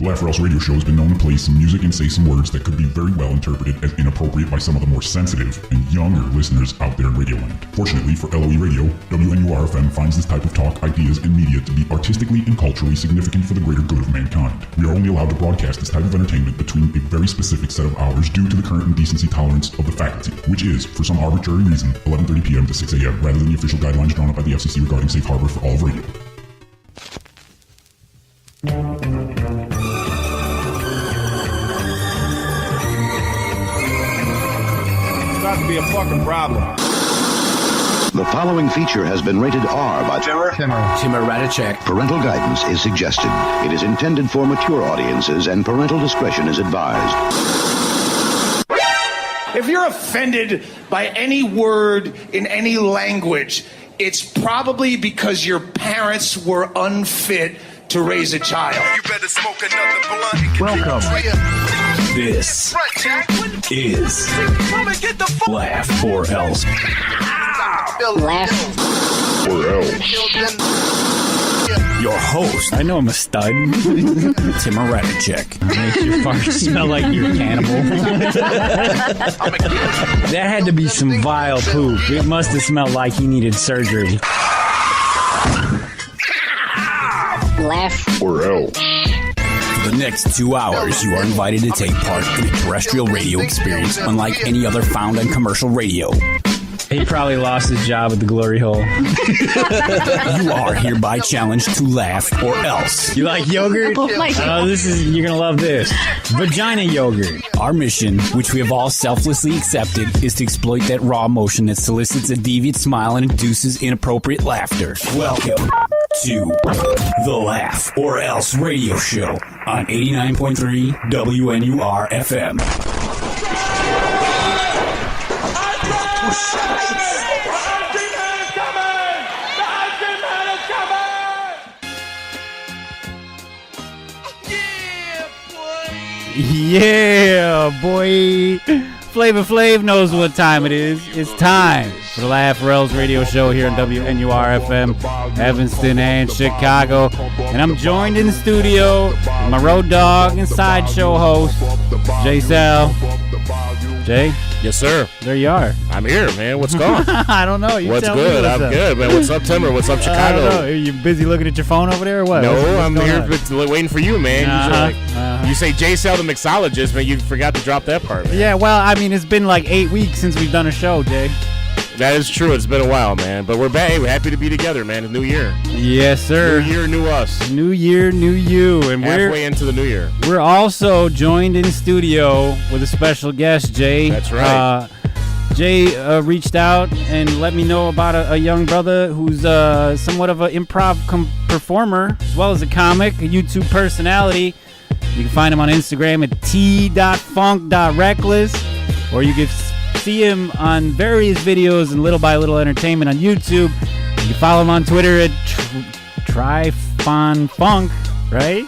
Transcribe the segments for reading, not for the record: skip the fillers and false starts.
The Laugh or Else radio show has been known to play some music and say some words that could be very well interpreted as inappropriate by some of the more sensitive and younger listeners out there in radio land. Fortunately for LOE Radio, WNUR-FM finds this type of talk, ideas, and media to be artistically and culturally significant for the greater good of mankind. We are only allowed to broadcast this type of entertainment between a very specific set of hours due to the current indecency tolerance of the faculty, which is, for some arbitrary reason, 11:30 p.m. to 6 a.m., rather than the official guidelines drawn up by the FCC regarding safe harbor for all of radio. About to be a fucking problem. The following feature has been rated R by Timur Radicek. Parental guidance is suggested. It is intended for mature audiences and parental discretion is advised. If you're offended by any word in any language, it's probably because your parents were unfit to raise a child. You better smoke another blunt. Welcome. This is Laugh or Else. Laugh Or else. Your host, I know I'm a stud. Timur Radicek. Makes your farts smell like you're a cannibal. That had to be some vile poop. It must have smelled like he needed surgery. Laugh Or else. For the next 2 hours, you are invited to take part in a terrestrial radio experience unlike any other found on commercial radio. He probably lost his job at the glory hole. You are hereby challenged to laugh or else. You like yogurt? Oh my God. You're gonna love this. Vagina yogurt. Our mission, which we have all selflessly accepted, is to exploit that raw emotion that solicits a deviant smile and induces inappropriate laughter. Welcome to the Laugh or Else radio show on 89.3 WNUR-FM. Yeah, boy. Flavor Flav knows what time it is. It's time for the Laugh or Else radio show here on WNUR-FM, Evanston and Chicago. And I'm joined in the studio with my road dog and sideshow host, Jay Sal. Jay? Yes, sir. There you are. I'm here, man. What's going? I don't know. You What's tell good? Me what's I'm up. good, man. What's up, Timur? What's up, Chicago? I don't know. Are you busy looking at your phone over there or what? No, What's I'm going here on? waiting for you, man. You say Jay Sal the mixologist, man. You forgot to drop that part, man. Yeah, well, I mean, it's been like 8 weeks since we've done a show, Jay. That is true. It's been a while, man. But we're back. Hey, we're happy to be together, man. It's New Year. Yes, sir. New Year, new us. New year, new you. And Halfway into the new year. We're also joined in studio with a special guest, Jay. That's right. Jay reached out and let me know about a young brother who's somewhat of an improv performer, as well as a comic, a YouTube personality. You can find him on Instagram at t.funk.reckless, or you can see him on various videos and Little by Little Entertainment on YouTube. You can follow him on Twitter at Tryfon Funk, right?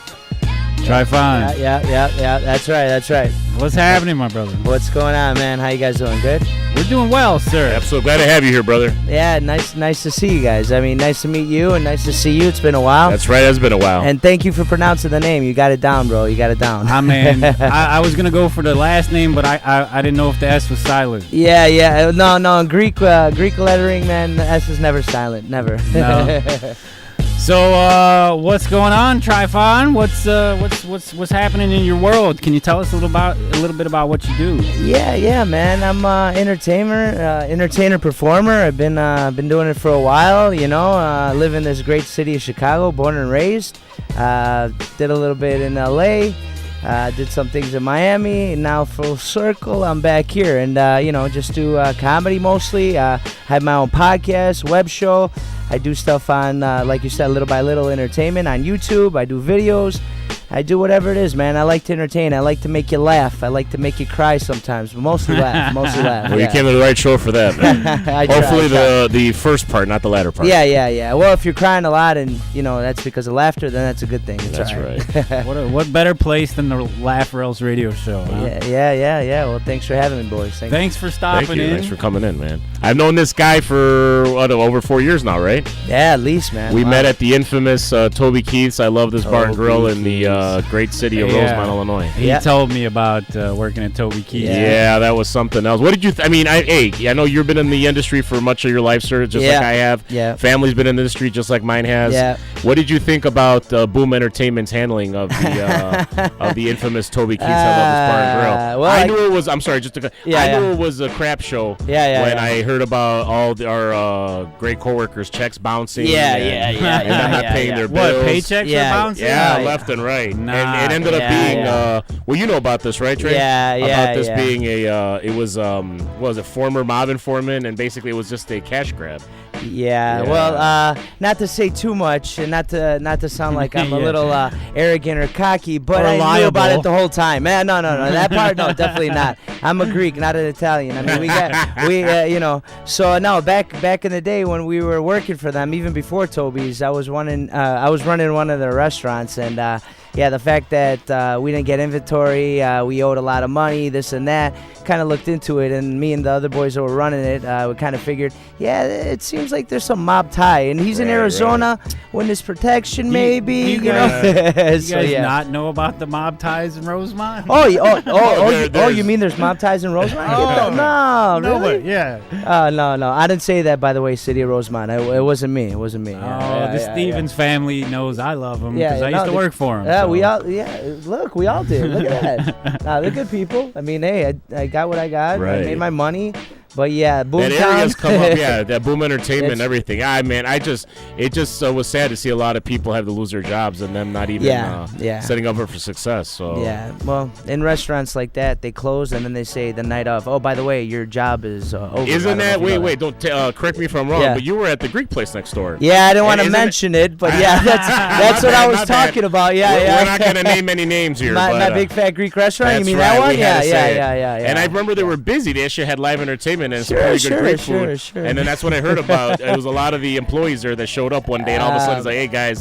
Tryfon. Yeah. That's right. What's happening, my brother? What's going on, man? How you guys doing? Good? We're doing well, sir. Absolutely. Glad to have you here, brother. Yeah, nice to see you guys. I mean, nice to meet you and nice to see you. It's been a while. That's right. It's been a while. And thank you for pronouncing the name. You got it down, bro. You got it down. I mean, I was going to go for the last name, but I didn't know if the S was silent. Yeah. No. In Greek lettering, man, the S is never silent. Never. No. So, what's going on, Tryfon? What's happening in your world? Can you tell us a little bit about what you do? Yeah, man. I'm entertainer performer. I've been doing it for a while. You know, live in this great city of Chicago, born and raised. Did a little bit in LA. Did some things in Miami. And now full circle, I'm back here, and just do comedy mostly. Have my own podcast, web show. I do stuff on, like you said, Little by Little Entertainment on YouTube. I do videos. I do whatever it is, man. I like to entertain. I like to make you laugh. I like to make you cry sometimes, but mostly laugh. Well, you came to the right show for that, man. Hopefully the first part, not the latter part. Yeah. Well, if you're crying a lot and, that's because of laughter, then that's a good thing. That's right. What better place than the Laugh or Else radio show, huh? Yeah. Well, thanks for having me, boys. Thanks for stopping in. Thanks for coming in, man. I've known this guy for, over 4 years now, right? Yeah, at least, man. We met at the infamous Toby Keith's I Love This Bar and Grill in the the great city of Rosemont, Illinois. He told me about working at Toby Keith. Yeah, that was something else. What did you I know you've been in the industry for much of your life, sir, just like I have. Yeah. Family's been in the industry just like mine has. Yeah. What did you think about Boom Entertainment's handling of the of the infamous Toby Keith's I Love This Bar and Grill? Well, I knew it was. I'm sorry, I knew it was a crap show. When I heard about all our great coworkers' checks bouncing. And them not paying their bills. What, paychecks are bouncing? Yeah, left and right. And it ended up being. Well, you know about this, right, Trey? About this being it was what was it, former mob informant, and basically it was just a cash grab. Well, not to say too much, and not to sound like I'm a little arrogant or cocky, but I knew about it the whole time. Man, no, that part, no, definitely not. I'm a Greek, not an Italian. I mean, So no, back in the day when we were working for them, even before Toby's, I was running one of their restaurants, and the fact that we didn't get inventory, we owed a lot of money, this and that, kind of looked into it, and me and the other boys that were running it, we kind of figured, it seems like there's some mob tie, and he's in Arizona, witness protection, maybe. You guys not know about the mob ties in Rosemont? You mean there's mob ties in Rosemont? No, really? No, I didn't say that, by the way, City of Rosemont. It wasn't me. The Stevens family knows I love them because I used to work for them. We all did. Look at that. They're good people. I mean, hey, I got what I got. I made my money. But Boom that area's come up, that Boom Entertainment and everything. Man, it just was sad to see a lot of people have to lose their jobs and them not even setting up for success. So well, in restaurants like that, they close and then they say the night of, oh, by the way, your job is over. Isn't that? Wait, don't correct me if I'm wrong, but you were at the Greek place next door. Yeah, I didn't want to mention it, but that's what I was talking about. We're not gonna name any names here. My big fat Greek restaurant. You mean that one? Yeah. And I remember they were busy. They actually had live entertainment. And some pretty good Greek food. And then that's what I heard about. It was a lot of the employees there that showed up one day, and all of a sudden it's like, hey guys,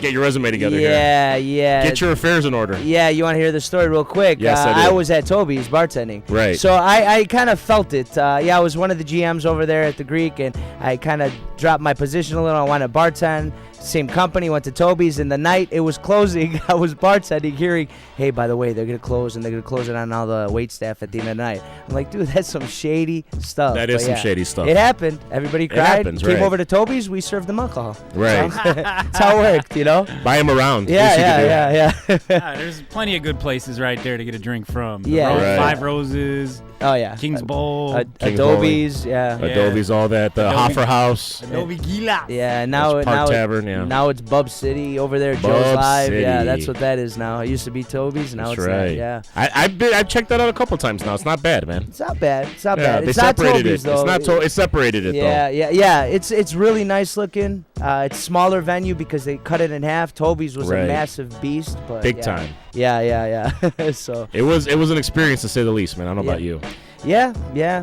get your resume together here. Get your affairs in order. Yeah, you want to hear the story real quick? Yes, I do. I was at Toby's bartending. Right. So I kind of felt it. I was one of the GMs over there at the Greek, and I kind of dropped my position a little. I wanted to bartend. Same company, went to Toby's, and the night it was closing, I was bartending, hearing, hey, by the way, they're going to close, and they're going to close it on all the wait staff at the end of the night. I'm like, dude, that's some shady stuff. That is some shady stuff. It happened. Everybody cried. Came over to Toby's. We served them alcohol. Right. So, that's how it worked, Buy them around. Yeah. There's plenty of good places right there to get a drink from. Five Roses. Oh, yeah. King's Bowl. Adobe's, Adobe's, all that. The Hoffer House. Adobe Gila. Yeah, now Park Tavern, now it's Bub City over there. Joe's Live. City. Yeah, that's what that is now. It used to be Toby's, now it's that. Yeah. I've checked that out a couple times now. It's not bad, man. It's not bad. It's not bad. It's not Toby's, though. It separated it, though. Yeah. It's really nice looking. It's smaller venue because they cut it in half. Toby's was a massive beast. But big time. Yeah. So it was an experience to say the least, man. I don't know about you. Yeah.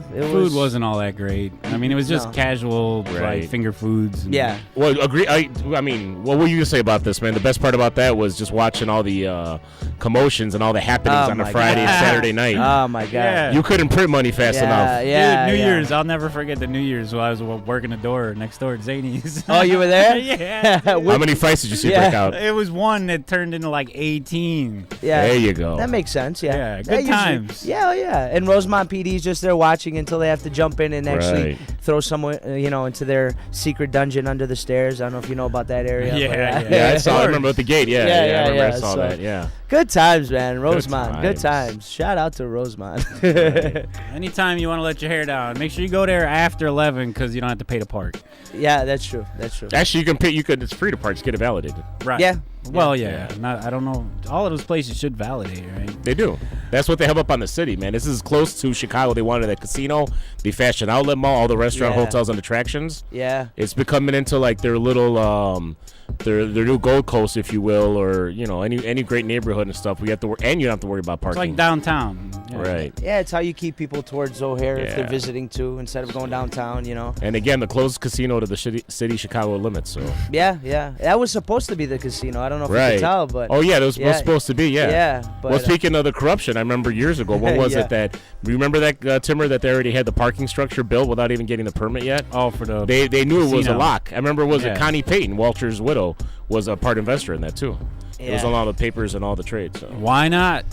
Food wasn't all that great. I mean, it was just casual, like finger foods. Well, agree. I mean, what were you gonna say about this, man? The best part about that was just watching all the commotions and all the happenings on a Friday and Saturday night. Oh my God! Yeah. You couldn't print money fast enough. Dude, New Year's. I'll never forget the New Year's while I was working the door next door at Zany's. Oh, you were there? Yeah. How many fights did you see break out? It was one that turned into like 18. Yeah. There you go. That makes sense. Yeah. Good times. Yeah. And Rosemont PD's just there watching until they have to jump in and actually throw someone, into their secret dungeon under the stairs. I don't know if you know about that area. Yeah, I saw. I remember at the gate. I remember. I saw that. Yeah. Good times, man. Rosemont. Good times. Shout out to Rosemont. Anytime you want to let your hair down, make sure you go there after 11 because you don't have to pay to park. Yeah, that's true. Actually, you can pay. It's free to park. Just get it validated. Right. Yeah. Well, I don't know. All of those places should validate, right? They do. That's what they have up on the city, man. This is close to Chicago. They wanted a casino, the fashion outlet mall, all the restaurant, hotels, and attractions. Yeah. It's becoming into like their little, their new Gold Coast, if you will, or any great neighborhood and stuff. We have to and you don't have to worry about parking. It's like downtown. Right. Yeah, it's how you keep people towards O'Hare if they're visiting too, instead of going downtown. And again, the closest casino to the city Chicago limits. So. Yeah. That was supposed to be the casino. I don't know if you can tell, but that was supposed to be. Yeah. Yeah. But, speaking of the corruption, question. I remember years ago. What was it that? Remember that Timmer that they already had the parking structure built without even getting the permit yet? Oh, for the they knew casino. It was a lock. I remember Connie Payton, Walter's widow, was a part investor in that too. It was on all the papers and all the trades. So. Why not?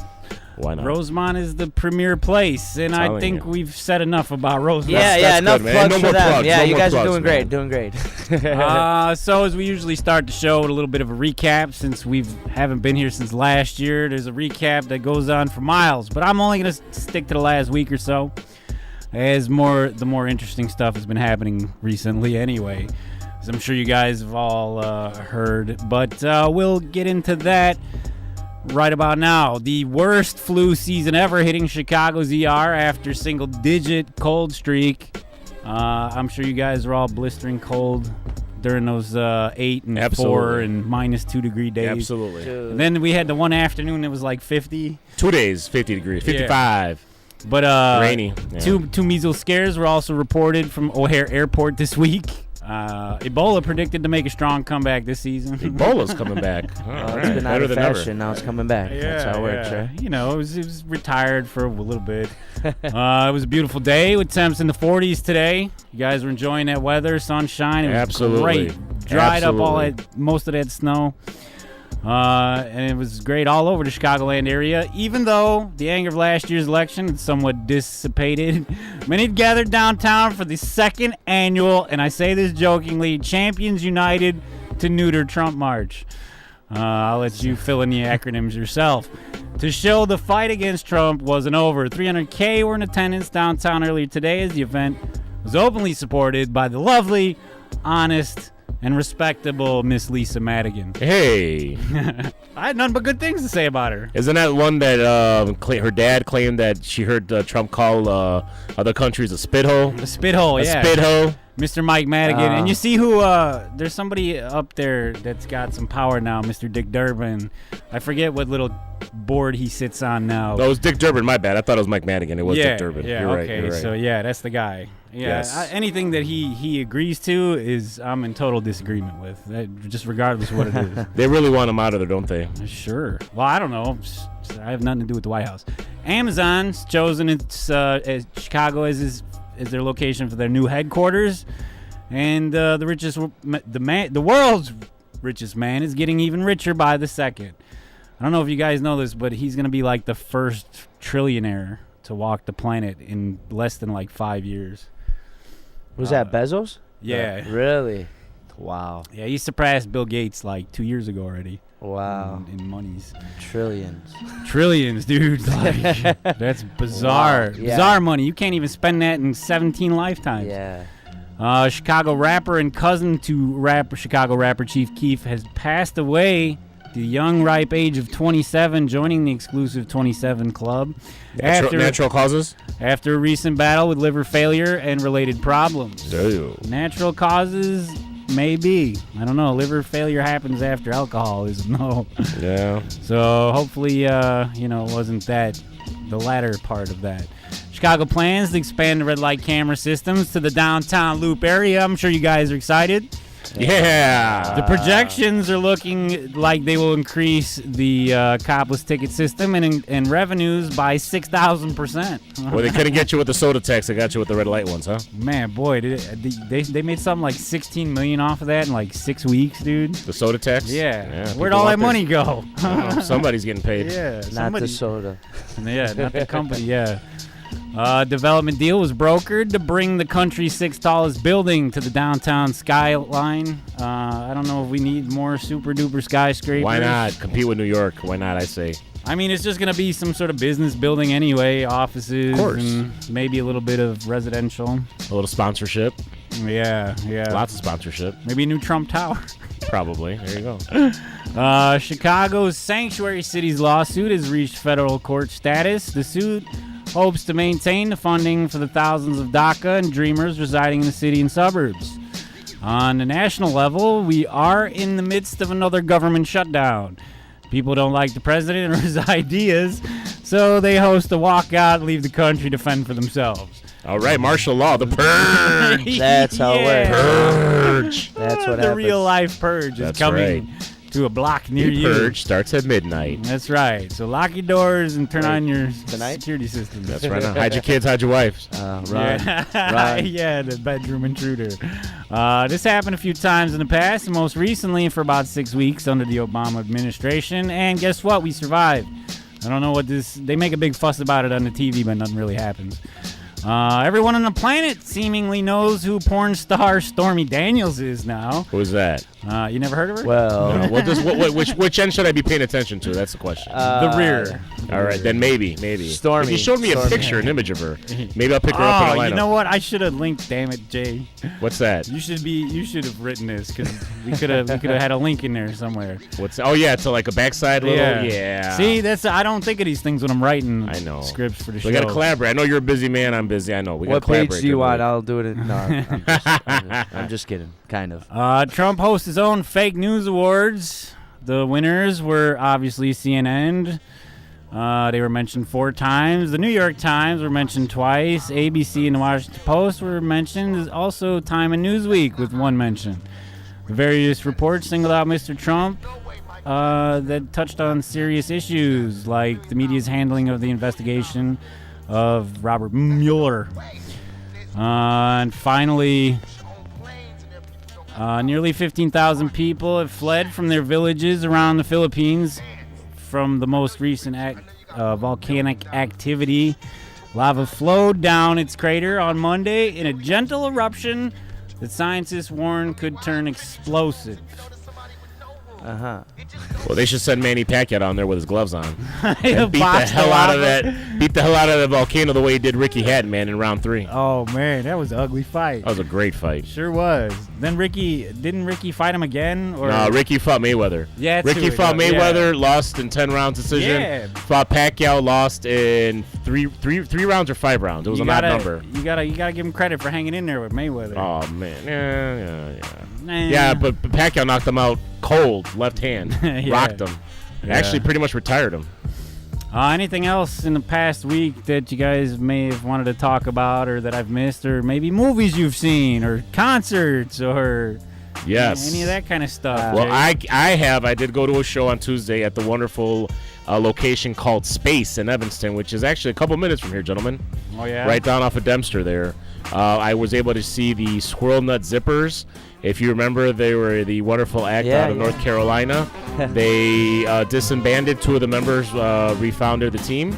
Why not? Rosemont is the premier place, and I think we've said enough about Rosemont. Yeah, enough plugs for them. Yeah, you guys are doing great, So as we usually start the show with a little bit of a recap, since we haven't been here since last year, there's a recap that goes on for miles, but I'm only going to stick to the last week or so, as the more interesting stuff has been happening recently anyway, as I'm sure you guys have all heard, but we'll get into that right about now. The worst flu season ever hitting Chicago's ER after single-digit cold streak. I'm sure you guys are all blistering cold during those 8 and 4 and minus 2 degree days. Absolutely. And then we had the one afternoon that was like 50. 2 days, 50 degrees, 55. Yeah. But rainy. Yeah. Two measles scares were also reported from O'Hare Airport this week. Ebola predicted to make a strong comeback this season. Ebola's coming back. It's been out of fashion. Now it's coming back. That's how it works, right? You know, it was retired for a little bit. It was a beautiful day with temps in the 40s today. You guys were enjoying that weather, sunshine. It was great. Dried up most of that snow. And it was great all over the Chicagoland area, even though the anger of last year's election had somewhat dissipated. Many had gathered downtown for the second annual, and I say this jokingly, Champions United to Neuter Trump March. I'll let you fill in the acronyms yourself. To show the fight against Trump wasn't over, 300K were in attendance downtown earlier today as the event was openly supported by the lovely, honest, and respectable Miss Lisa Madigan. Hey. I had none but good things to say about her. Isn't that one that her dad claimed that she heard Trump call other countries a spithole? A spithole, yeah. A spithole. Mr. Mike Madigan. And you see who, there's somebody up there that's got some power now, Mr. Dick Durbin. I forget what little board he sits on now. No, it was Dick Durbin, my bad. I thought it was Mike Madigan. It was Dick Durbin. Yeah, you're okay, right. So yeah, that's the guy. Yeah, yes. Anything that he agrees to is I'm in total disagreement with, just regardless of what it is. They really want him out of there, don't they? Sure. Well, I don't know. I have nothing to do with the White House. Amazon's chosen Chicago as their location for their new headquarters, and the world's richest man is getting even richer by the second. I don't know if you guys know this, but he's going to be like the first trillionaire to walk the planet in less than like 5 years. Was that Bezos? Yeah. Really? Wow. Yeah, he surpassed Bill Gates like 2 years ago already. Wow. In monies. Trillions, dude. Like, that's bizarre. Wow. Yeah. Bizarre money. You can't even spend that in 17 lifetimes. Yeah. Chicago rapper and cousin to Chicago rapper Chief Keef has passed away at the young, ripe age of 27, joining the exclusive 27 club. Natural causes? After a recent battle with liver failure and related problems. Ew. Natural causes, maybe. I don't know. Liver failure happens after alcoholism, no. Yeah. So hopefully, it wasn't the latter part of that. Chicago plans to expand the red light camera systems to the downtown Loop area. I'm sure you guys are excited. Yeah. The projections are looking like they will increase the copless ticket system and revenues by 6,000%. Well, they couldn't get you with the soda tax. They got you with the red light ones, huh? Man, boy, they made something like $16 million off of that in like 6 weeks, dude. The soda tax? Yeah. Where'd all that money go? Somebody's getting paid. Yeah. Not the soda. Yeah, not the company, yeah. Development deal was brokered to bring the country's 6th tallest building to the downtown skyline. I don't know if we need more super duper skyscrapers. Why not? Compete with New York. Why not, I say. I mean, it's just going to be some sort of business building anyway, offices, of course. And maybe a little bit of residential. A little sponsorship. Yeah. Lots of sponsorship. Maybe a new Trump Tower. Probably. There you go. Chicago's Sanctuary Cities lawsuit has reached federal court status. The suit hopes to maintain the funding for the thousands of DACA and Dreamers residing in the city and suburbs. On the national level, we are in the midst of another government shutdown. People don't like the president or his ideas, so they host a walkout and leave the country to fend for themselves. All right, martial law, the purge. That's how it works. Purge. That's what the happens. real life purge is coming to a block near The you. purge starts at midnight. That's right. So lock your doors and turn on your security systems. That's right. Hide your kids, hide your wives. Run. Yeah, the bedroom intruder. This happened a few times in the past, and most recently for about 6 weeks under the Obama administration. And guess what? We survived. I don't know what this... They make a big fuss about it on the TV, but nothing really happens. Everyone on the planet seemingly knows who porn star Stormy Daniels is now. Who's that? You never heard of her? Well, which end should I be paying attention to? That's the question. The rear. All right, then maybe. Stormy. If you showed me a picture, an image of her, maybe I'll pick her up in a lineup. You know what? I should have linked. Damn it, Jay. What's that? You should have written this because we could have had a link in there somewhere. Oh yeah, to like a backside little. Yeah. See, I don't think of these things when I'm writing. I know. Scripts for the show. We gotta collaborate. I know you're a busy man. I'm busy. I know. We gotta collaborate. What page do you want? I'll do it. No, I'm just kidding. Kind of. Trump hosts his own fake news awards. The winners were obviously CNN. They were mentioned 4 times. The New York Times were mentioned twice. ABC and the Washington Post were mentioned. Also Time and Newsweek with 1 mention. The various reports singled out Mr. Trump that touched on serious issues like the media's handling of the investigation of Robert Mueller. And finally, nearly 15,000 people have fled from their villages around the Philippines from the most recent volcanic activity. Lava flowed down its crater on Monday in a gentle eruption that scientists warn could turn explosive. Well, they should send Manny Pacquiao down there with his gloves on. Beat the hell out of that volcano the way he did Ricky Hatton, man, in round 3. Oh man, that was an ugly fight. That was a great fight. Sure was. Then didn't Ricky fight him again? Or? No, Ricky fought Mayweather. Yeah, Ricky fought Mayweather, lost in 10 rounds decision. Yeah. Fought Pacquiao, lost in three rounds or 5 rounds. It was an odd number. You gotta give him credit for hanging in there with Mayweather. Oh man, yeah, but Pacquiao knocked him out cold, left hand, rocked him. Actually, pretty much retired him. Anything else in the past week that you guys may have wanted to talk about, or that I've missed, or maybe movies you've seen, or concerts, or any of that kind of stuff? Well, I did go to a show on Tuesday at the wonderful location called Space in Evanston, which is actually a couple minutes from here, gentlemen. Oh yeah, right down off of Dempster there. I was able to see the Squirrel Nut Zippers. If you remember, they were the wonderful act out of North Carolina. They disbanded 2 of the members, refounded the team,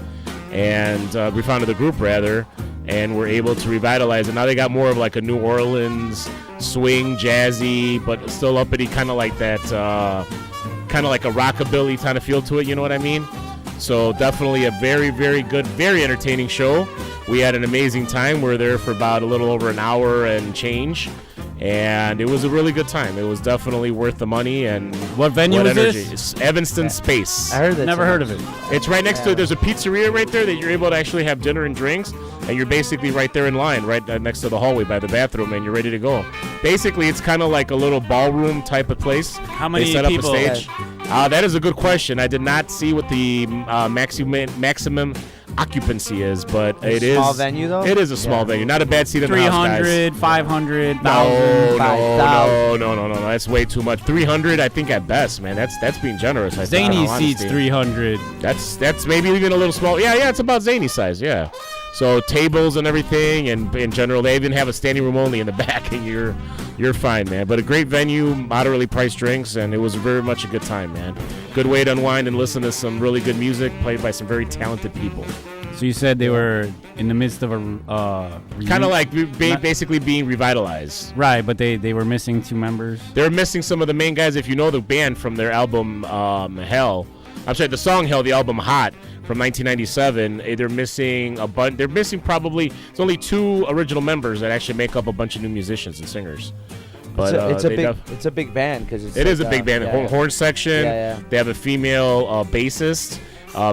and refounded the group, rather, and were able to revitalize it. Now they got more of like a New Orleans swing, jazzy, but still uppity, kind of like that, kind of like a rockabilly kind of feel to it, you know what I mean? So definitely a very, very good, very entertaining show. We had an amazing time. We were there for about a little over an hour and change. And it was a really good time. It was definitely worth the money. And what venue is this? It's Evanston Space. I heard that. Never heard of it. It's right next to it. There's a pizzeria right there that you're able to actually have dinner and drinks. And you're basically right there in line, right next to the hallway by the bathroom, and you're ready to go. Basically, it's kind of like a little ballroom type of place. How many people? They set up a stage. Okay. That is a good question. I did not see what the maximum occupancy is, but it is. Small venue, though? It is a small venue. Not a bad seat in the house, guys. 300, 500, 1,000, No. 5,000. That's way too much. 300, I think at best, man. That's being generous. Zany seats 300. That's maybe even a little small. Yeah, it's about Zany size. Yeah. So tables and everything, and in general, they even have a standing room only in the back, and you're fine, man. But a great venue, moderately priced drinks, and it was very much a good time, man. Good way to unwind and listen to some really good music played by some very talented people. So you said they were in the midst of a kind of like basically being revitalized. Right, but they were missing 2 members. They were missing some of the main guys. If you know the band from their album Hell, I'm sorry, the song Hell, the album Hot from 1997, they're missing a bunch. They're missing probably. It's only 2 original members that actually make up a bunch of new musicians and singers. But it's a big band because it is a big band. Horn section. They have a female bassist,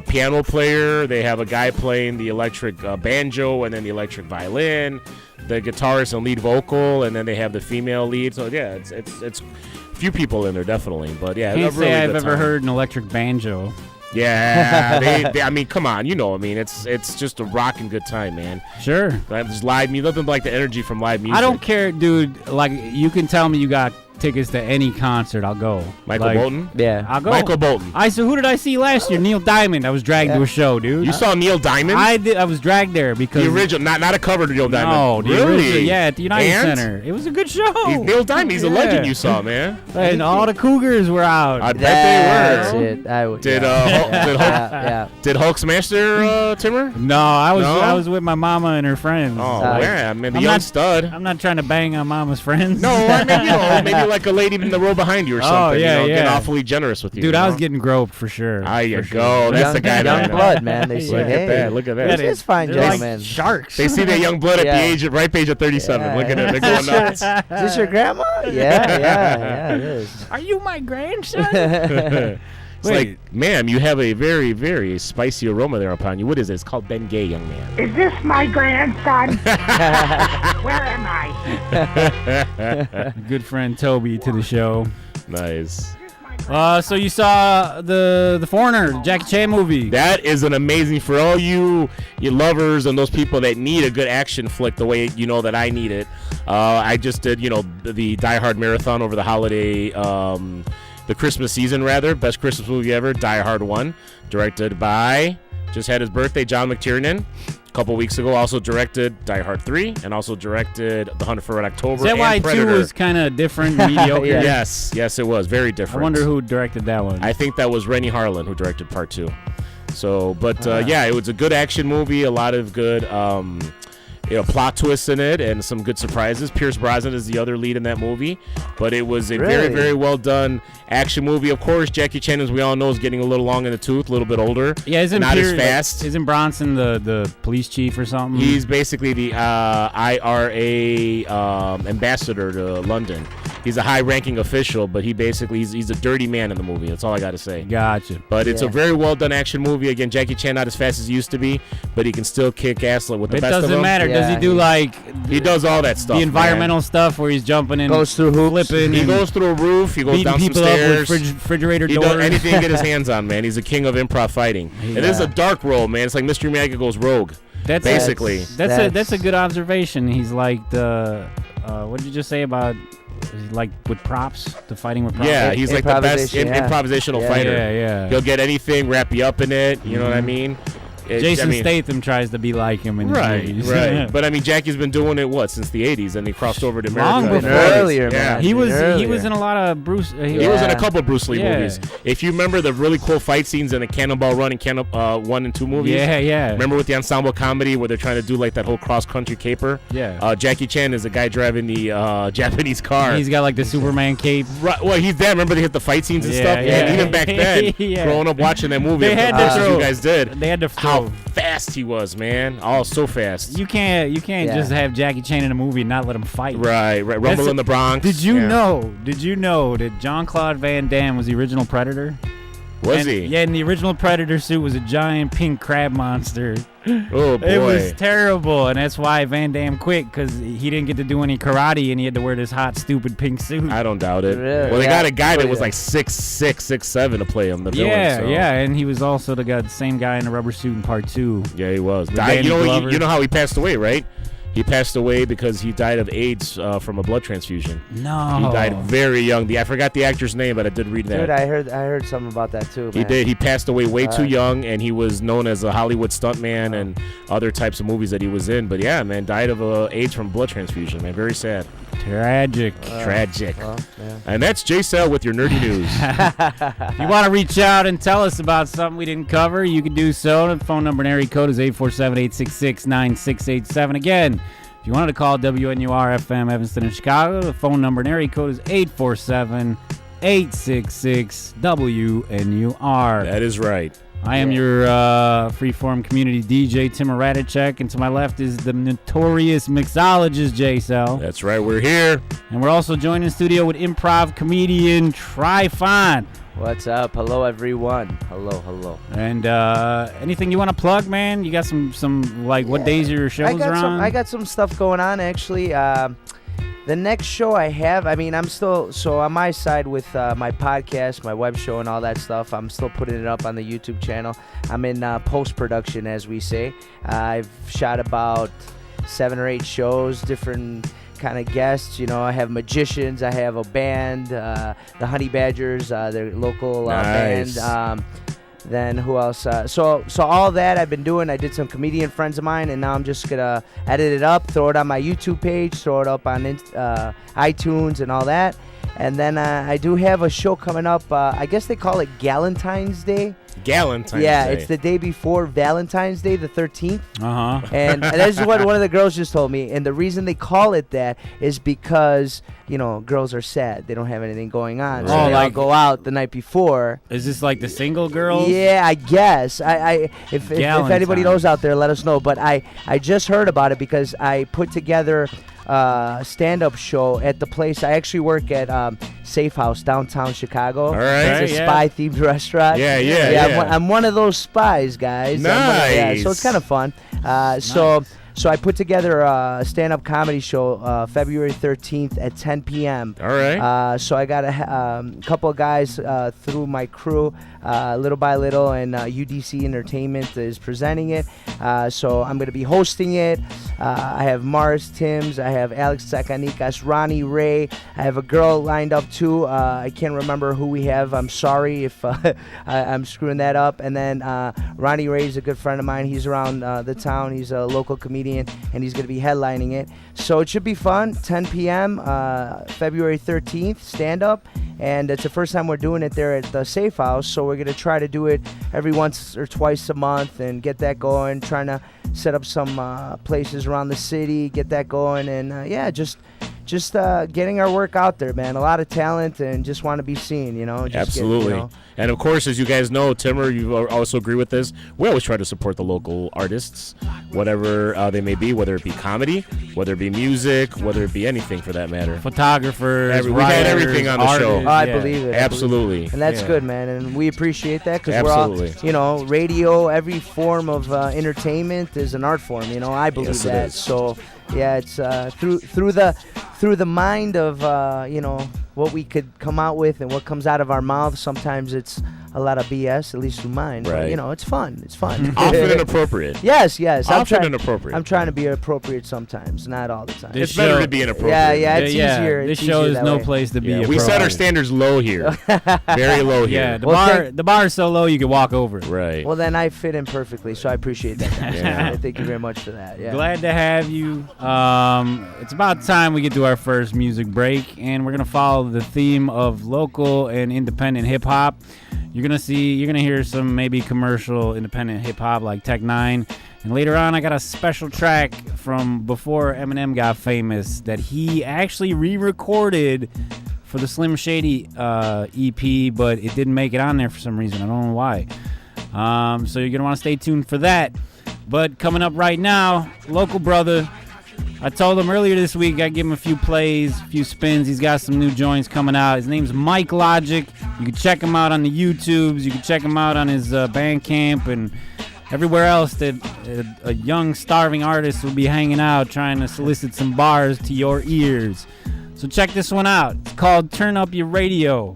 piano player. They have a guy playing the electric banjo and then the electric violin, the guitarist and lead vocal, and then they have the female lead. So yeah, it's a few people in there definitely. But yeah, can't really say I've ever heard an electric banjo. Yeah, they I mean, come on, you know, I mean, it's just a rocking good time, man. Sure. There's live music, nothing like the energy from live music. I don't care, dude. Like, you can tell me you got tickets to any concert, I'll go. Michael Bolton? Yeah. I'll go. Michael Bolton. Who did I see last year? Neil Diamond. I was dragged to a show, dude. You saw Neil Diamond? I did. I was dragged there because... The original, not a cover Neil Diamond. No, the really? original, yeah, at the United Center. It was a good show. Neil Diamond, he's a legend you saw, man. And all the Cougars were out. I bet they were. That's it. Did Hulk smash there, Timmer? No, I was with my mama and her friends. Oh, yeah, man, the young stud. I'm not trying to bang on mama's friends. No, I mean, maybe like a lady in the row behind you or something. Oh, yeah, getting awfully generous with you. Dude, I was getting groped for sure. There you go. That's the guy. Young blood, man. They say, Look at that. It's fine, gentlemen. Like sharks. They see that young blood at the ripe age of 37. Look at it. They're going nuts. Is this your grandma? Yeah, it is. Are you my grandson? It's like, ma'am, you have a very, very spicy aroma there upon you. What is it? It's called Ben Gay, young man. Is this my grandson? Where am I? Good friend Toby to the show. Nice. So you saw the Foreigner, the Jackie Chan movie. That is an amazing, for all you lovers and those people that need a good action flick the way you know that I need it. I just did, the Die Hard marathon over the holiday, the Christmas season rather. Best Christmas movie ever, Die Hard 1. Directed by, just had his birthday, John McTiernan. A couple weeks ago, also directed Die Hard 3 and also directed The Hunt for Red October. Is that why Predator. 2 was kind of different, mediocre? Yes, it was. Very different. I wonder who directed that one. I think that was Rennie Harlan who directed part 2. So, but it was a good action movie, a lot of good plot twists in it and some good surprises. Pierce Brosnan is the other lead in that movie, but it was a very, very well done action movie. Of course, Jackie Chan, as we all know, is getting a little long in the tooth, a little bit older. Yeah, not as fast. Isn't Bronson the police chief or something? He's basically the IRA ambassador to London. He's a high-ranking official, but he's a dirty man in the movie. That's all I got to say. Gotcha. But it's a very well-done action movie. Again, Jackie Chan not as fast as he used to be, but he can still kick ass with the best of them. It doesn't matter. Yeah. Does he do He does all that stuff. The environmental stuff where he's jumping in, goes through hoops. flipping. He goes through a roof. He goes down some people stairs. up with refrigerator he doors. does anything to get his hands on, man. He's a king of improv fighting. And this is a dark role, man. It's like Mr. Miyagi goes rogue. That's a good observation. He's like the what did you just say about like with props, the fighting with props? Yeah, he's like the best improvisational fighter. Yeah. He'll get anything, wrap you up in it. You know what I mean? Jason Statham tries to be like him in his movies. Right. But I mean, Jackie's been doing it since the '80s, and he crossed over to America. Long before earlier, man. He was in a lot of Bruce. He was in a couple of Bruce Lee movies. If you remember the really cool fight scenes in the Cannonball Run and 1 and 2 movies. Yeah. Remember with the ensemble comedy where they're trying to do like that whole cross country caper. Yeah. Jackie Chan is the guy driving the Japanese car. He's got like the Superman cape. Right. Well, he's there. Remember they hit the fight scenes and stuff. Yeah. And even back then, growing up watching that movie, they had to throw, you guys did. They had to throw. How fast he was, man! Oh, so fast. You can't just have Jackie Chan in a movie and not let him fight. Right. Rumble in the Bronx. Did you know that Jean-Claude Van Damme was the original Predator? Was he? Yeah, and the original Predator suit was a giant pink crab monster. Oh, boy. It was terrible, and that's why Van Damme quit, because he didn't get to do any karate, and he had to wear this hot, stupid pink suit. I don't doubt it. Really? Well, they got a guy that was like 6'6", 6'7" to play him. The villain, yeah, and he was also the same guy in the rubber suit in part 2. Yeah, he was. You know how he passed away, right? He passed away because he died of AIDS from a blood transfusion. No. He died very young. I forgot the actor's name, but I did read that. Dude, I heard something about that too, man. He did. He passed away way too young, and he was known as a Hollywood stuntman and other types of movies that he was in. But yeah, man, died of AIDS from blood transfusion, man. Very sad. Tragic. Well, yeah. And that's J-Cell with your nerdy news. If you want to reach out and tell us about something we didn't cover, you can do so. The phone number and area code is 847-866-9687. Again, if you wanted to call WNUR-FM Evanston in Chicago, the phone number and area code is 847-866-WNUR. That is right. I am your freeform community DJ, Tim Radicek, and to my left is the notorious mixologist, J-Cell. That's right, we're here. And we're also joined in studio with improv comedian Tryfon. What's up? Hello, everyone. Hello. And anything you want to plug, man? You got some like what days your shows are on? I got some stuff going on, actually. The next show I have, I'm still, so on my side with my podcast, my web show and all that stuff, I'm still putting it up on the YouTube channel. I'm in post-production, as we say. I've shot about 7 or 8 shows, different kind of guests. You know, I have magicians. I have a band, the Honey Badgers, their local Nice. band. Then who else? So all that I've been doing. I did some comedian friends of mine, and now I'm just gonna edit it up, throw it on my YouTube page, throw it up on iTunes and all that. And then I do have a show coming up. I guess they call it Galentine's Day. Galentine's Yeah, Day. it's the day before Valentine's Day, the 13th. Uh-huh. And that's what one of the girls just told me. And the reason they call it that is because, you know, girls are sad. They don't have anything going on. So they all go out the night before. Is this like the single girls? Yeah, I guess. If anybody knows out there, let us know. But I just heard about it because I put together stand-up show at the place. I actually work at Safe House, downtown Chicago. All right. It's a spy-themed restaurant. Yeah. I'm one of those spies, guys. Nice. So it's kind of fun. So I put together a stand-up comedy show February 13th at 10 p.m. All right. So I got a couple of guys through my crew, little by little, and UDC Entertainment is presenting it. So I'm going to be hosting it. I have Mars Timms. I have Alex Tsakanikas, Ronnie Ray. I have a girl lined up too. I can't remember who we have. I'm sorry if I'm screwing that up. And then Ronnie Ray is a good friend of mine. He's around the town. He's a local comedian, and he's going to be headlining it. So it should be fun. 10 p.m. February 13th, stand-up. And it's the first time we're doing it there at the Safe House, so we're going to try to do it every once or twice a month and get that going, trying to set up some places around the city, get that going, and just getting our work out there, man. A lot of talent and just want to be seen, you know. Absolutely. And of course, as you guys know, Timmer, you also agree with this. We always try to support the local artists, whatever they may be, whether it be comedy, whether it be music, whether it be anything for that matter. Photographers, we had everything on the show. Oh, I believe it. Absolutely. And that's good, man. And we appreciate that because we're all, you know, radio, every form of entertainment is an art form. You know, I believe that. So, yeah, it's through the mind of you know, what we could come out with and what comes out of our mouths. Sometimes it's a lot of BS, at least through mine. Right. But, you know, it's fun. It's fun. Often inappropriate. Yes. Often inappropriate. I'm trying to be appropriate sometimes, not all the time. It's better to be inappropriate. Yeah, it's easier. This show is no place to be appropriate. We set our standards low here. Very low here. Yeah, the bar is so low you can walk over it. Right. Well, then I fit in perfectly, so I appreciate that. Yeah. Thank you very much for that. Yeah. Glad to have you. It's about time we get to our first music break, and we're going to follow the theme of local and independent hip-hop. You're gonna hear some maybe commercial independent hip hop like Tech 9, and later on I got a special track from before Eminem got famous that he actually re-recorded for the Slim Shady EP, but it didn't make it on there for some reason. I don't know why. So you're gonna want to stay tuned for that. But coming up right now, local brother. I told him earlier this week I'd give him a few plays, a few spins. He's got some new joints coming out. His name's Mike Logic. You can check him out on the YouTubes. You can check him out on his Bandcamp and everywhere else that a young, starving artist will be hanging out trying to solicit some bars to your ears. So check this one out. It's called Turn Up Your Radio.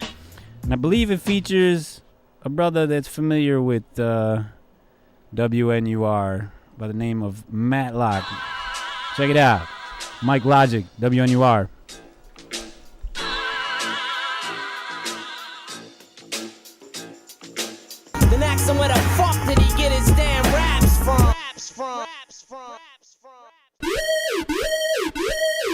And I believe it features a brother that's familiar with WNUR by the name of Matlock. Check it out. Mike Logic, WNUR. Then ask him where the fuck did he get his damn raps from?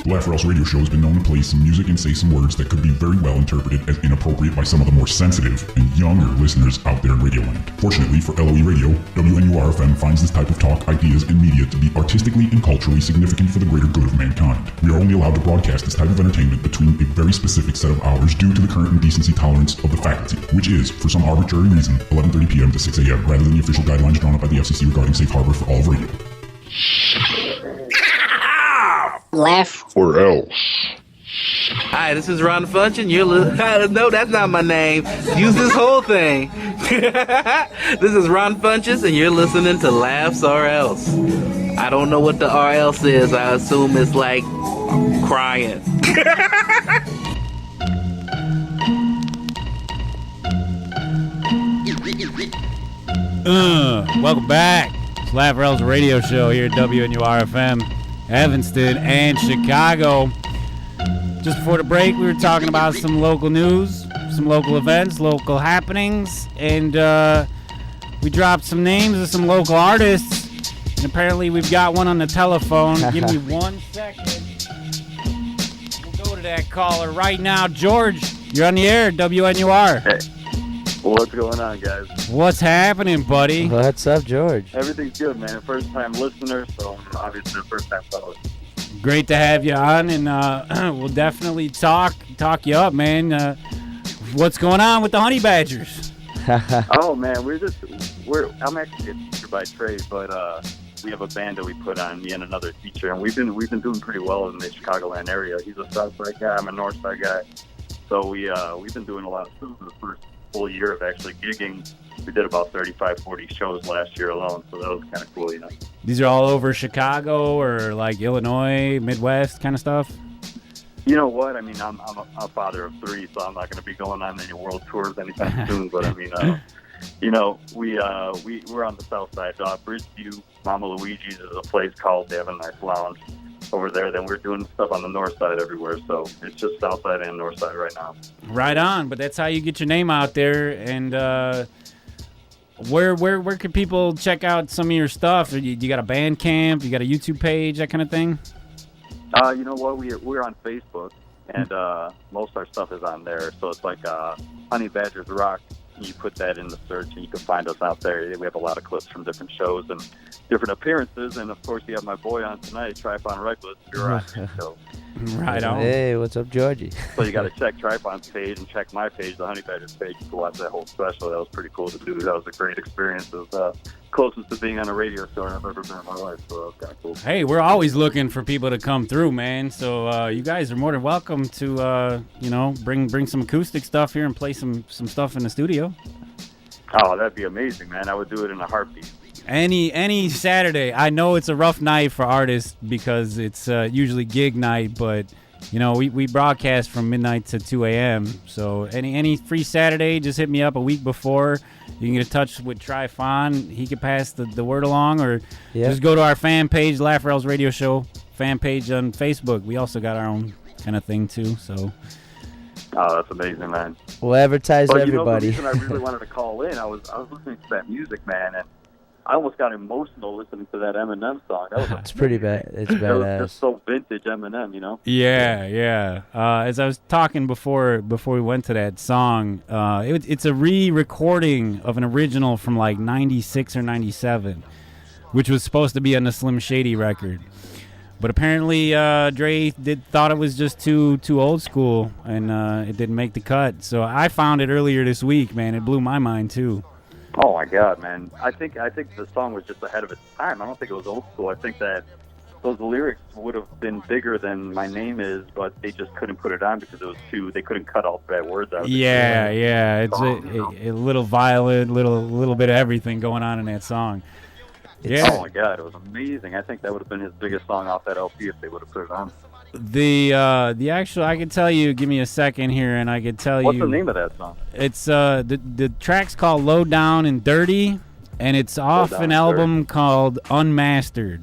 The Laugh or Else radio show has been known to play some music and say some words that could be very well interpreted as inappropriate by some of the more sensitive and younger listeners out there in radio land. Fortunately for LOE Radio, WNUR-FM finds this type of talk, ideas, and media to be artistically and culturally significant for the greater good of mankind. We are only allowed to broadcast this type of entertainment between a very specific set of hours due to the current indecency tolerance of the faculty, which is, for some arbitrary reason, 11:30 p.m. to 6 a.m. rather than the official guidelines drawn up by the FCC regarding safe harbor for all of radio. Laugh or else. Hi, this is Ron Funch, and you're no, that's not my name. Use this whole thing. This is Ron Funches, and you're listening to Laughs or Else. I don't know what the or else is. I assume it's like crying. Welcome back. It's Laugh or Else radio show here at WNUR-FM, Evanston and Chicago. Just before the break, we were talking about some local news, some local events, local happenings, and we dropped some names of some local artists. And apparently we've got one on the telephone. Give me 1 second. We'll go to that caller right now. George, you're on the air, WNUR. Hey. What's going on, guys? What's happening, buddy? What's up, George? Everything's good, man. First-time listener, so obviously a first-time caller. Great to have you on, and we'll definitely talk you up, man. What's going on with the Honey Badgers? Oh man, I'm actually a teacher by trade, but we have a band that we put on, me and another teacher, and we've been doing pretty well in the Chicagoland area. He's a South Side guy, I'm a North Side guy, so we've been doing a lot of shows in the first full year of actually gigging. We did about 35, 40 shows last year alone, so that was kind of cool, you know. These are all over Chicago or like Illinois, Midwest kind of stuff? You know what? I mean, I'm a father of 3, so I'm not going to be going on any world tours anytime soon. But I mean, you know, we're on the south side. Bridgeview, Mama Luigi's is a place called. They have a nice lounge over there. Then we're doing stuff on the north side everywhere. So it's just south side and north side right now. Right on. But that's how you get your name out there. And where can people check out some of your stuff? You got a Bandcamp? You got a YouTube page? That kind of thing? You know what? We're on Facebook, and most of our stuff is on there. So it's like Honey Badgers Rock. You put that in the search, and you can find us out there. We have a lot of clips from different shows and different appearances. And, of course, you have my boy on tonight, Tryfon Reglis. You're on his show. Right on. Hey, what's up, Georgie? So you got to check Tryfon's page and check my page, the Honey Badgers page, to watch that whole special. That was pretty cool to do. That was a great experience. It was closest to being on a radio show I've ever been in my life, so that was kind of cool. Hey, we're always looking for people to come through, man. So you guys are more than welcome to, bring some acoustic stuff here and play some stuff in the studio. Oh, that'd be amazing, man. I would do it in a heartbeat. Any Saturday. I know it's a rough night for artists because it's usually gig night, but you know we broadcast from midnight to 2 a.m. So any free Saturday, just hit me up a week before. You can get in touch with Tryfon. He can pass the word along, or just go to our fan page, LOERadio fan page on Facebook. We also got our own kind of thing too. So. Oh, that's amazing, man. We'll advertise everybody. You know, the reason I really wanted to call in, I was listening to that music, man, and I almost got emotional listening to that Eminem song. It's pretty bad. It's badass. It was just so vintage Eminem, you know? Yeah. As I was talking before we went to that song, it's a re-recording of an original from like 96 or 97, which was supposed to be on the Slim Shady record. But apparently Dre thought it was just too old school, and it didn't make the cut. So I found it earlier this week, man. It blew my mind, too. Oh, my God, man. I think the song was just ahead of its time. I don't think it was old school. I think that those lyrics would have been bigger than My Name Is, but they just couldn't put it on because it was they couldn't cut all bad words out. Yeah. It's a little violent, little bit of everything going on in that song. Oh my God, it was amazing. I think that would have been his biggest song off that LP if they would have put it on. The actual, I can tell you, give me a second here and I can tell What's you. What's the name of that song? It's the track's called Low Down and Dirty, and it's off an album called Unmastered.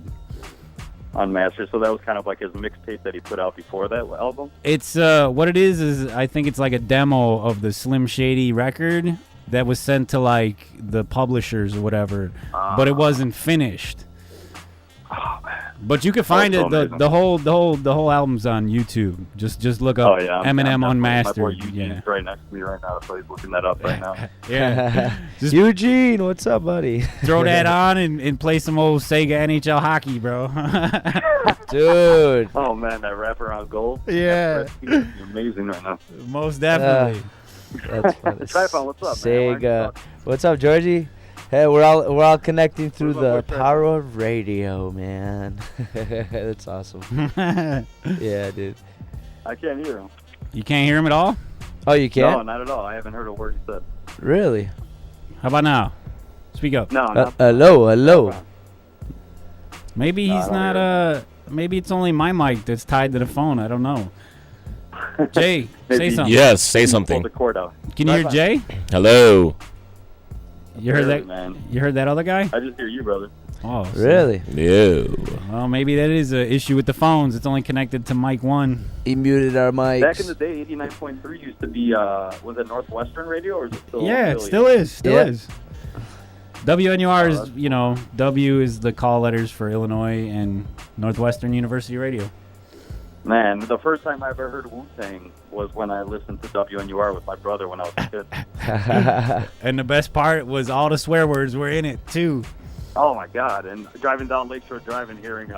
Unmastered, so that was kind of like his mixtape that he put out before that album? It's what it is I think it's like a demo of the Slim Shady record that was sent to like the publishers or whatever, but it wasn't finished. Oh man! But you can find it. The whole album's on YouTube. Just look up Eminem Unmastered. My boy Eugene's right next to me right now, so he's looking that up right now. Yeah. Just Eugene, what's up, buddy? Throw that on and play some old Sega NHL hockey, bro. Dude. Oh man, that wraparound goal. Yeah. He's amazing right now. Most definitely. That's funny. Tryfon, what's up, Sega. man? What's up, Georgie? Hey, we're all connecting through the power of radio, man. That's awesome. Yeah, dude. I can't hear him. You can't hear him at all? Oh, you can't? No, not at all. I haven't heard a word he said. Really? How about now? Speak up. No. Hello. Maybe he's not. Maybe it's only my mic that's tied to the phone. I don't know. Jay, say something. Yes, say something. Pull the cord out. Can you hear Jay? Hello. You heard that? Man. You heard that other guy? I just hear you, brother. Oh, so really? No. Well, maybe that is an issue with the phones. It's only connected to mic 1. He muted our mics. Back in the day, 89.3 used to be, was it Northwestern Radio or is it still? Yeah, it still is. Still is. WNUR is, you know, W is the call letters for Illinois and Northwestern University Radio. Man, the first time I ever heard Wu-Tang was when I listened to WNUR with my brother when I was a kid. And the best part was all the swear words were in it, too. Oh, my God. And driving down Lakeshore Drive and hearing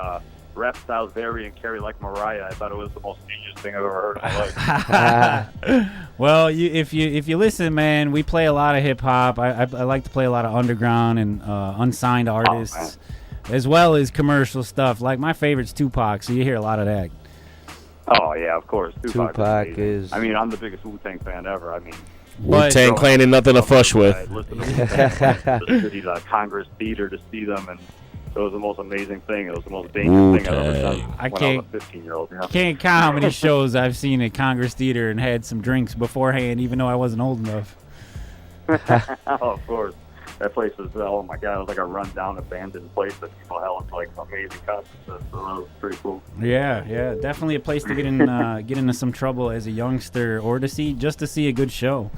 rap styles vary and carry like Mariah, I thought it was the most genius thing I've ever heard in my life. Well, if you listen, man, we play a lot of hip-hop. I like to play a lot of underground and unsigned artists, as well as commercial stuff. Like, my favorite's Tupac, so you hear a lot of that. Oh, yeah, of course. Tupac is... I mean, I'm the biggest Wu-Tang fan ever. I mean... Wu-Tang Clan ain't nothing to fuss with. I listened to Wu-Tang the city's Congress Theater to see them, and it was the most amazing thing. It was the most dangerous thing I've ever done when I was a 15-year-old. You know? Can't count how many shows I've seen at Congress Theater and had some drinks beforehand, even though I wasn't old enough. Oh, of course. That place was, oh my God, it was like a run-down, abandoned place that people held like amazing concerts. So it was pretty cool. Yeah, definitely a place to get into some trouble as a youngster, or to see a good show.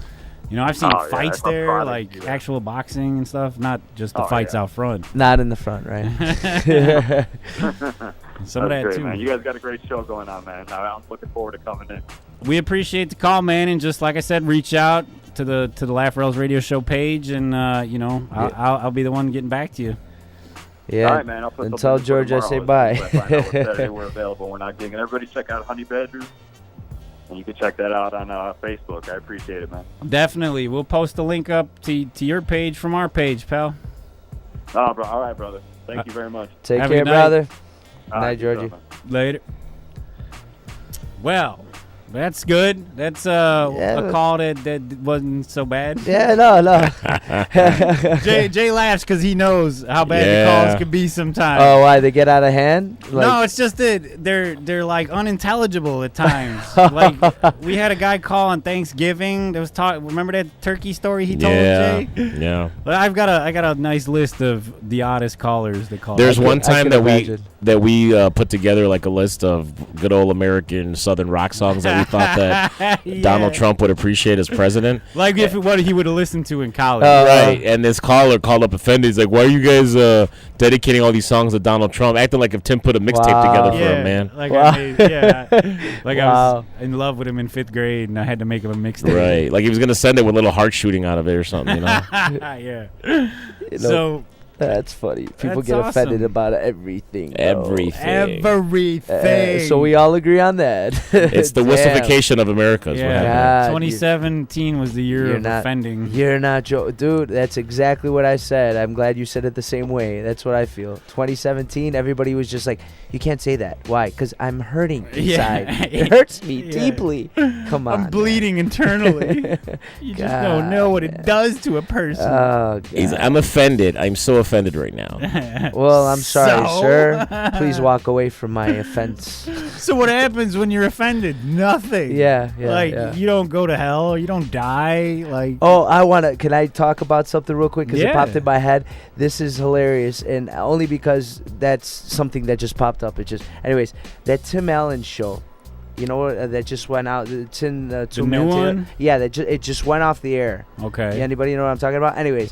You know, I've seen fights there, like actual boxing and stuff, not just the fights out front. Not in the front, right? Some of that great, too. Man. You guys got a great show going on, man. I'm looking forward to coming in. We appreciate the call, man, and just like I said, reach out to the Laugh Rails Radio Show page, and you know, I'll be the one getting back to you. Yeah. All right, man. I'll put and tell George I say bye. We're available. We're not gigging. Everybody, check out Honey Badgers, and you can check that out on Facebook. I appreciate it, man. Definitely, we'll post a link up to your page from our page, pal. Oh, bro. All right, brother. Thank you very much. Take care, brother. Good night, Georgie. Later. Well, that's good. That's a call that wasn't so bad. Yeah, no. Jay laughs because he knows how bad the calls can be sometimes. Oh, why? They get out of hand? Like, no, it's just that they're like unintelligible at times. Like, we had a guy call on Thanksgiving that was remember that turkey story he told Jay? Yeah. But I got a nice list of the oddest callers that call. There's one time that we put together like a list of good old American Southern rock songs that we thought that Donald Trump would appreciate as president. Like what he would have listened to in college. Right. And this caller called up offended. He's like, why are you guys dedicating all these songs to Donald Trump? Acting like if Tim put a mixtape together for him, man. Like I was in love with him in 5th grade, and I had to make him a mixtape. Right. Like he was going to send it with little heart shooting out of it or something, you know? Yeah. You know, so... That's funny. People get offended about everything. Everything. So we all agree on that. It's the wussification of America. Is what happened. 2017 was the year of offending. You're not dude. That's exactly what I said. I'm glad you said it the same way. That's what I feel. 2017, everybody was just like, "You can't say that." Why? Because I'm hurting inside. It hurts me deeply. Come on. I'm bleeding internally. You just don't know what it does to a person. Oh, God. I'm offended. I'm so offended right now. Well, I'm sorry, sir. Please walk away from my offense. So what happens when you're offended? Nothing. Yeah. You don't go to hell. You don't die. Like. Oh, can I talk about something real quick? Because it popped in my head. This is hilarious, and only because that's something that just popped up. Anyways, that Tim Allen show. You know that just went out. It's in the new one. Yeah, it just went off the air. Okay. Anybody know what I'm talking about? Anyways,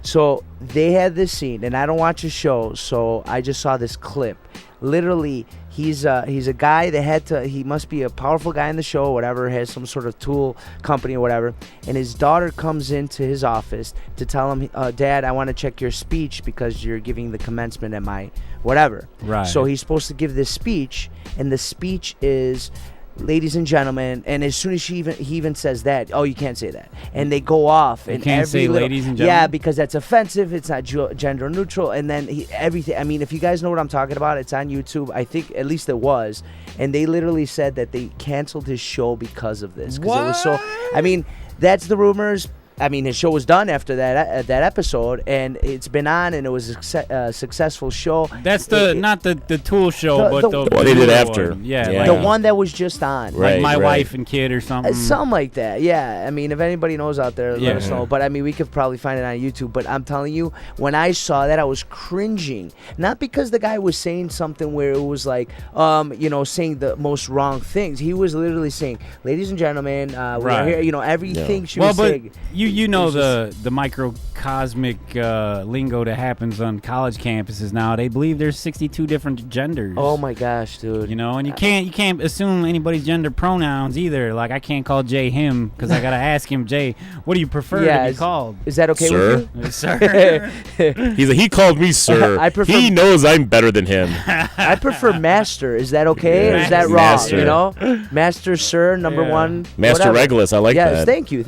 so they had this scene, and I don't watch the show, so I just saw this clip. Literally, he's a guy that he must be a powerful guy in the show, or whatever, has some sort of tool company or whatever, and his daughter comes into his office to tell him, Dad, I want to check your speech because you're giving the commencement at my whatever. Right. So he's supposed to give this speech, and the speech is, ladies and gentlemen, and as soon as he even says that, oh, you can't say that, and they go off. You and can't say ladies and gentlemen? Yeah, because that's offensive. It's not gender neutral. And then everything. I mean, if you guys know what I'm talking about, it's on YouTube. I think at least it was. And they literally said that they canceled his show because of this. What? It was so. I mean, that's the rumors. I mean, his show was done after that episode, and it's been on, and it was a successful show. That's not the Tool show, but the what they did after. One. Yeah, like the one that was just on. Right, like My Wife and Kid or something. Something like that, yeah. I mean, if anybody knows out there, let us know. But, I mean, we could probably find it on YouTube. But I'm telling you, when I saw that, I was cringing. Not because the guy was saying something where it was like, saying the most wrong things. He was literally saying, ladies and gentlemen, we're here, everything she was saying. You know the microcosmic lingo that happens on college campuses now. They believe there's 62 different genders. Oh my gosh, dude! And you can't assume anybody's gender pronouns either. Like I can't call Jay him because I gotta ask him, Jay, what do you prefer to be called? Is that okay with you, sir? He called me sir. He knows I'm better than him. I prefer master. Is that okay? Or is that wrong? Master. Master, sir, number one. Master Reglis. I like that. Yes, thank you.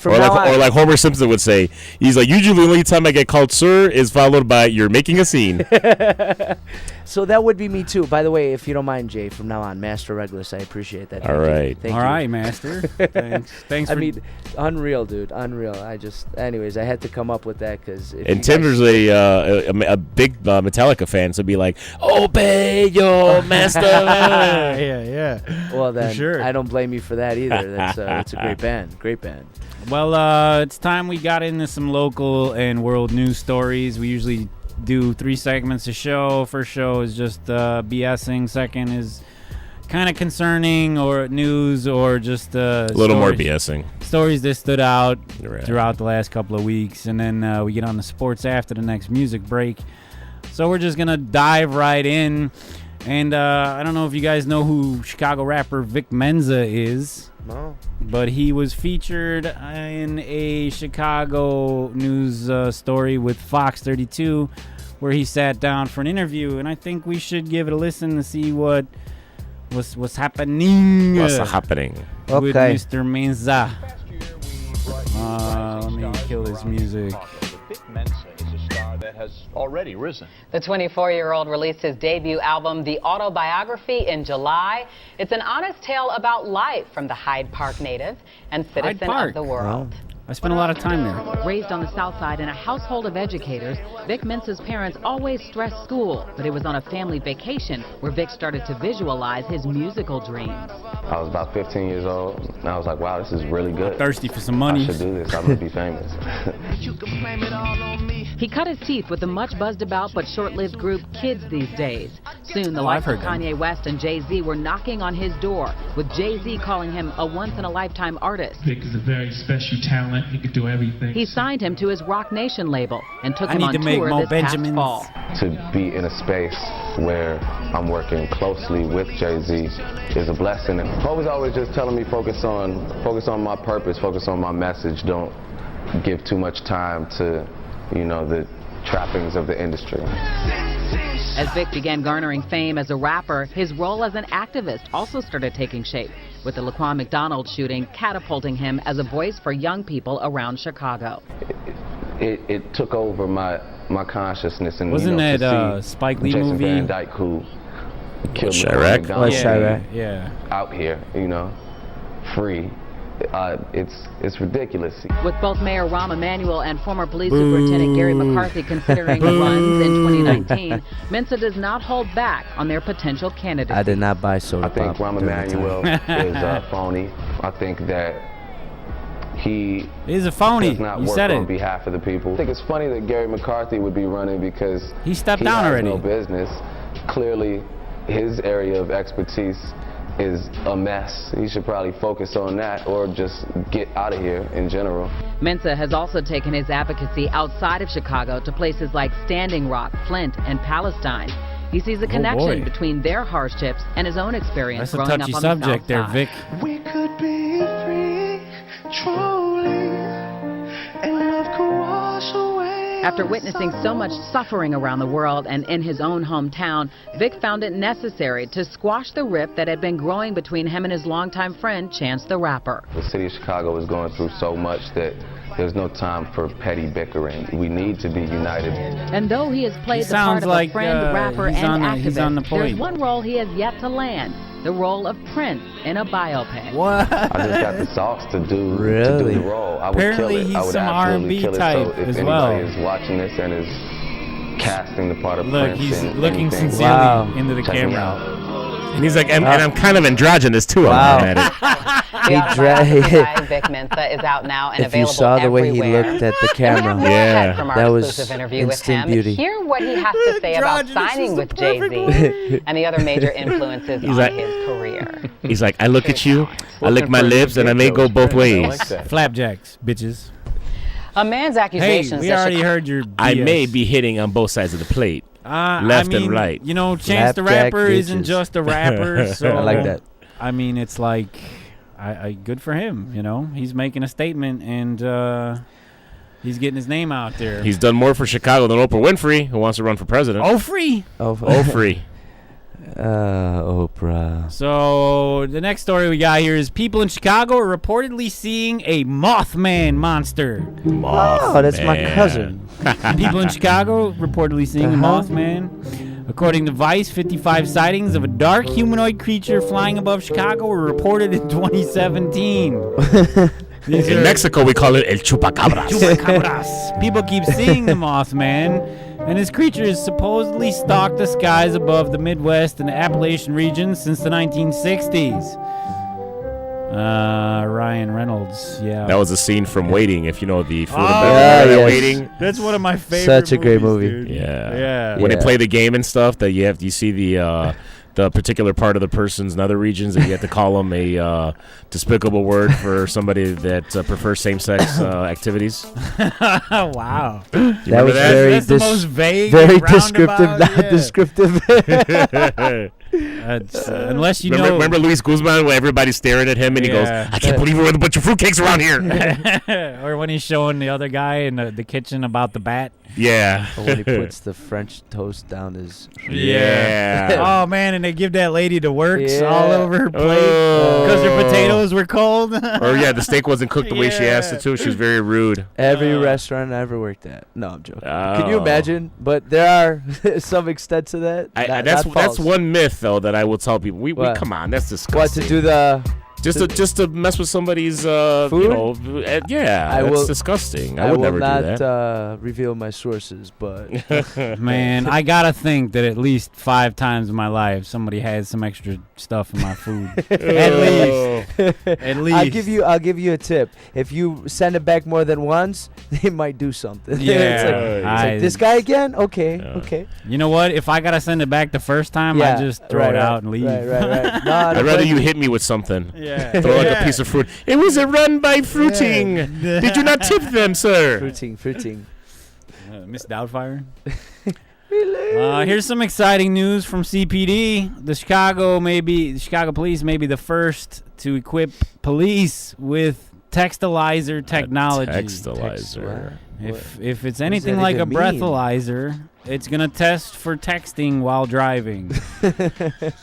Or like Homer Simpson would say, he's like, usually the only time I get called sir is followed by you're making a scene. So that would be me too. By the way, if you don't mind, Jay, from now on, Master Reglis, I appreciate that. All right. Thank you. All right, Master. Thanks. I mean, unreal, dude. Unreal. Anyways, I had to come up with that because. And Timber's a big Metallica fan, so be like, obey your master. Yeah. Well, then, for sure. I don't blame you for that either. That's a great band. Great band. Well, it's time we got into some local and world news stories. We usually do 3 segments a show. First show is just BSing. Second is kind of concerning or news or just a little more BSing. Stories that stood out throughout the last couple of weeks. And then we get on the sports after the next music break. So we're just going to dive right in. And I don't know if you guys know who Chicago rapper Vic Mensa is. No. But he was featured in a Chicago news story with Fox 32 where he sat down for an interview. And I think we should give it a listen to see what's happening. What's happening? With Mr. Mensa. Let me kill his music. Vic Mensa is a star that has already risen. The 24-year-old released his debut album, The Autobiography, in July. It's an honest tale about life from the Hyde Park native and citizen of the world. Wow. I spent a lot of time there. Raised on the South Side in a household of educators, Vic Mensa's parents always stressed school, but it was on a family vacation where Vic started to visualize his musical dreams. I was about 15 years old, and I was like, wow, this is really good. Thirsty for some money. I should do this. I'm going to be famous. He cut his teeth with the much buzzed about but short-lived group Kids These Days. Soon the likes of Kanye West and Jay-Z were knocking on his door, with Jay-Z calling him a once-in-a-lifetime artist. Vic is a very special talent. He could do everything. He signed him to his Rock Nation label and took him on tour this past fall. To be in a space where I'm working closely with Jay-Z is a blessing. And Ho was always just telling me focus on my purpose, focus on my message. Don't give too much time to, the trappings of the industry. As Vic began garnering fame as a rapper, his role as an activist also started taking shape, with the Laquan McDonald shooting catapulting him as a voice for young people around Chicago. It took over my consciousness, and wasn't that Spike Lee Jason movie? Van Dyke who killed Chirac? Yeah. Out here, free. It's ridiculous. With both Mayor Rahm Emanuel and former police superintendent Gary McCarthy considering runs in 2019, Mensa does not hold back on their potential candidacy. I did not buy soda I think Rahm Emanuel is phony. I think that he is a phony. Does not you work said on it. behalf of the people. I think it's funny that Gary McCarthy would be running because he stepped down already. No business. Clearly, his area of expertise is a mess. He should probably focus on that or just get out of here in general. Mensa has also taken his advocacy outside of Chicago to places like Standing Rock, Flint, and Palestine. He sees a connection between their hardships and his own experience growing up on the South Side. That's a touchy subject there, Vic. We could be free, truly, and love could wash away. After witnessing so much suffering around the world and in his own hometown, Vic found it necessary to squash the rift that had been growing between him and his longtime friend, Chance the Rapper. The city of Chicago is going through so much that there's no time for petty bickering. We need to be united. And though he has played the part of a friend, rapper, and activist, there's one role he has yet to land: the role of Prince in a biopic. What? I just got the sauce to do the role. I would Apparently kill it. I he's would some absolutely R&B kill it. type So if as anybody well. is watching this and is casting the part of Look, Prince, he's and looking anything, sincerely into the check me camera. out. And he's like, and I'm kind of androgynous too. Wow. I'm at it. The autobiography by Vic Mensa is out now and If you available saw the way he everywhere. looked at the camera, Yeah. From our that was exclusive interview with instant him. beauty. Hear what he has to say about Androgynous signing is with the perfect Jay-Z and the other major influences He's on like- his career. He's like, I look at you, I lick my lips, and I may go both ways. Flapjacks, bitches. A man's Hey, accusations we that already heard your I BS. may be hitting on both sides of the plate. Left I mean, and right. You know, Chance the Flapjack Rapper isn't bitches. just a rapper, so I like that. I mean, it's like, I good for him. You know, he's making a statement and he's getting his name out there. He's done more for Chicago than Oprah Winfrey, who wants to run for president. free. Free. Oprah. So the next story we got here is people in Chicago are reportedly seeing a Mothman monster. Oh, that's my cousin. People in Chicago reportedly seeing a Mothman. According to Vice, 55 sightings of a dark humanoid creature flying above Chicago were reported in 2017. In Mexico, we call it El Chupacabras. Chupacabras. People keep seeing the Mothman, and this creature has supposedly stalked the skies above the Midwest and the Appalachian region since the 1960s. Ryan Reynolds, yeah. That was a scene from Waiting, if you know the food and yeah, beverage yes. Waiting. That's one of my favorite Such a great movies, movie. dude. Yeah. When they play the game and stuff, that you see the particular part of the persons in other regions, and you have to call them a despicable word for somebody that prefers same-sex activities. Wow. That was That's the most vague, very and descriptive, roundabout, not descriptive. Unless you know. Remember Luis Guzman, when everybody's staring at him, and he goes, "I can't believe we're with a bunch of fruitcakes around here." Or when he's showing the other guy in the kitchen about the bat. Yeah. Or when he puts the French toast down his. Yeah. Oh man, and they give that lady the works Yeah. all over her plate because her potatoes were cold. Or yeah, the steak wasn't cooked the way she asked it to. She was very rude. Every restaurant I ever worked at. No, I'm joking. Can you Oh. imagine? But there are some extent to that. That's one myth though that I will tell people. We What? come on, that's disgusting. What, to do the just to mess with somebody's food? you know, yeah, that's disgusting. I would never will do not that. Reveal my sources, but Man, I gotta think that at least 5 times in my life somebody had some extra stuff in my food. At least. At least. I'll give you a tip. If you send it back more than once, they might do something. Yeah. it's like, this guy again? Okay. You know what? If I gotta send it back the first time, I just throw it out and leave. Right. No, I'd rather you hit me with something. Yeah. Throw like a piece of fruit. It was a run by fruiting. Yeah. Did you not tip them, sir? Fruiting. Miss Doubtfire. Here's some exciting news from CPD. The Chicago police may be the first to equip police with textilizer technology. Textilizer. If it's anything like a breathalyzer, it's gonna test for texting while driving.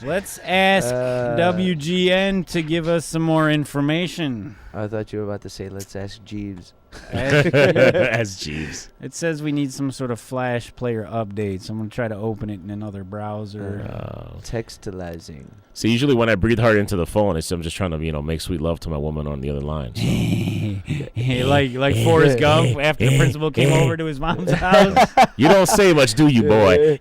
Let's ask WGN to give us some more information. I thought you were about to say, let's ask Jeeves. As Jeeves. It says we need some sort of Flash player update, so I'm going to try to open it in another browser. Textilizing. So usually when I breathe hard into the phone, I'm just trying to, make sweet love to my woman on the other line. So. like Forrest Gump after the principal came over to his mom's house. You don't say much, do you, boy?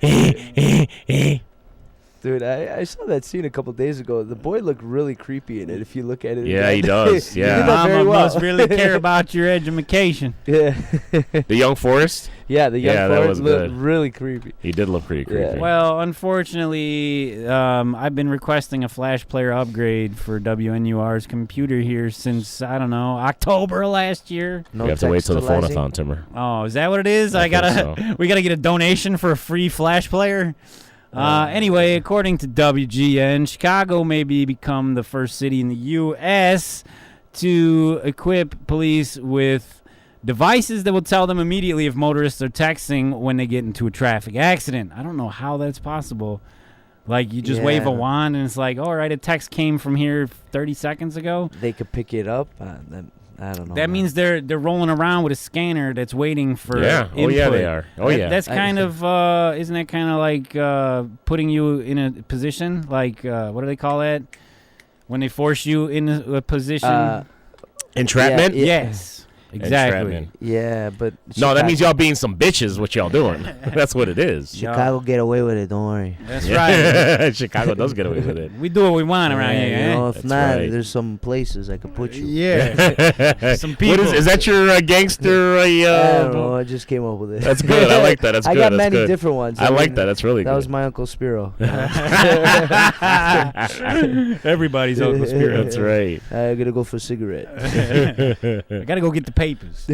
Dude, I saw that scene a couple days ago. The boy looked really creepy in it if you look at it. Yeah, again. he does. Yeah. He did that Mama very well. must really care about your education. Yeah. The young Forrest? Yeah, the young that Forrest was looked good. really creepy. He did look pretty creepy. Well, unfortunately, I've been requesting a Flash player upgrade for WNUR's computer here since, I don't know, October last year. You have to wait till the phone-a-thon, Timmer. Oh, is that what it is? I think so. We gotta get a donation for a free Flash player. Anyway, according to WGN, Chicago may become the first city in the U.S. to equip police with devices that will tell them immediately if motorists are texting when they get into a traffic accident. I don't know how that's possible. Like, you just wave a wand and it's like, all right, a text came from here 30 seconds ago. They could pick it up. I don't know. That means they're rolling around with a scanner that's waiting for input. Oh, yeah, they are. Oh, yeah. That's kind of, isn't that kind of like putting you in a position? Like, what do they call that? When they force you in a position? Entrapment? Yes. Exactly. Entrapment. Yeah, but No, that means y'all being some bitches. What y'all doing? That's what it is. Chicago get away with it. Don't worry. That's right. Chicago does get away with it. We do what we want around here. You know, if That's not, right. there's some places I could put you. Yeah. Some people. Is that your gangster? I don't know. I just came up with it. That's good. I like that. That's I good. got That's many good. different ones. I like that. That's really that good. was my Uncle Spiro. Everybody's Uncle Spiro. That's right. I gotta go for a cigarette. I gotta go get the papers.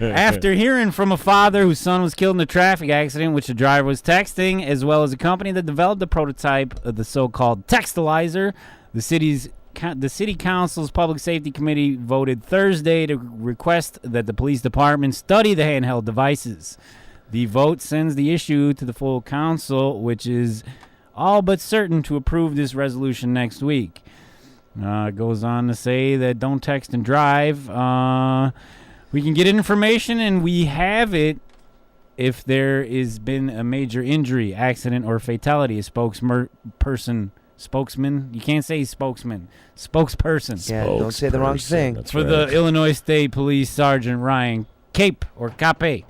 After hearing from a father whose son was killed in a traffic accident, which the driver was texting, as well as a company that developed the prototype of the so-called textilizer, the city council's public safety committee voted Thursday to request that the police department study the handheld devices. The vote sends the issue to the full council, which is all but certain to approve this resolution next week. It goes on to say that don't text and drive. We can get information, and we have it if there has been a major injury, accident, or fatality. A spokesman, you can't say spokesman, spokesperson. Yeah, don't say the wrong thing. That's for right. the Illinois State Police Sergeant Ryan Cape, or Cape.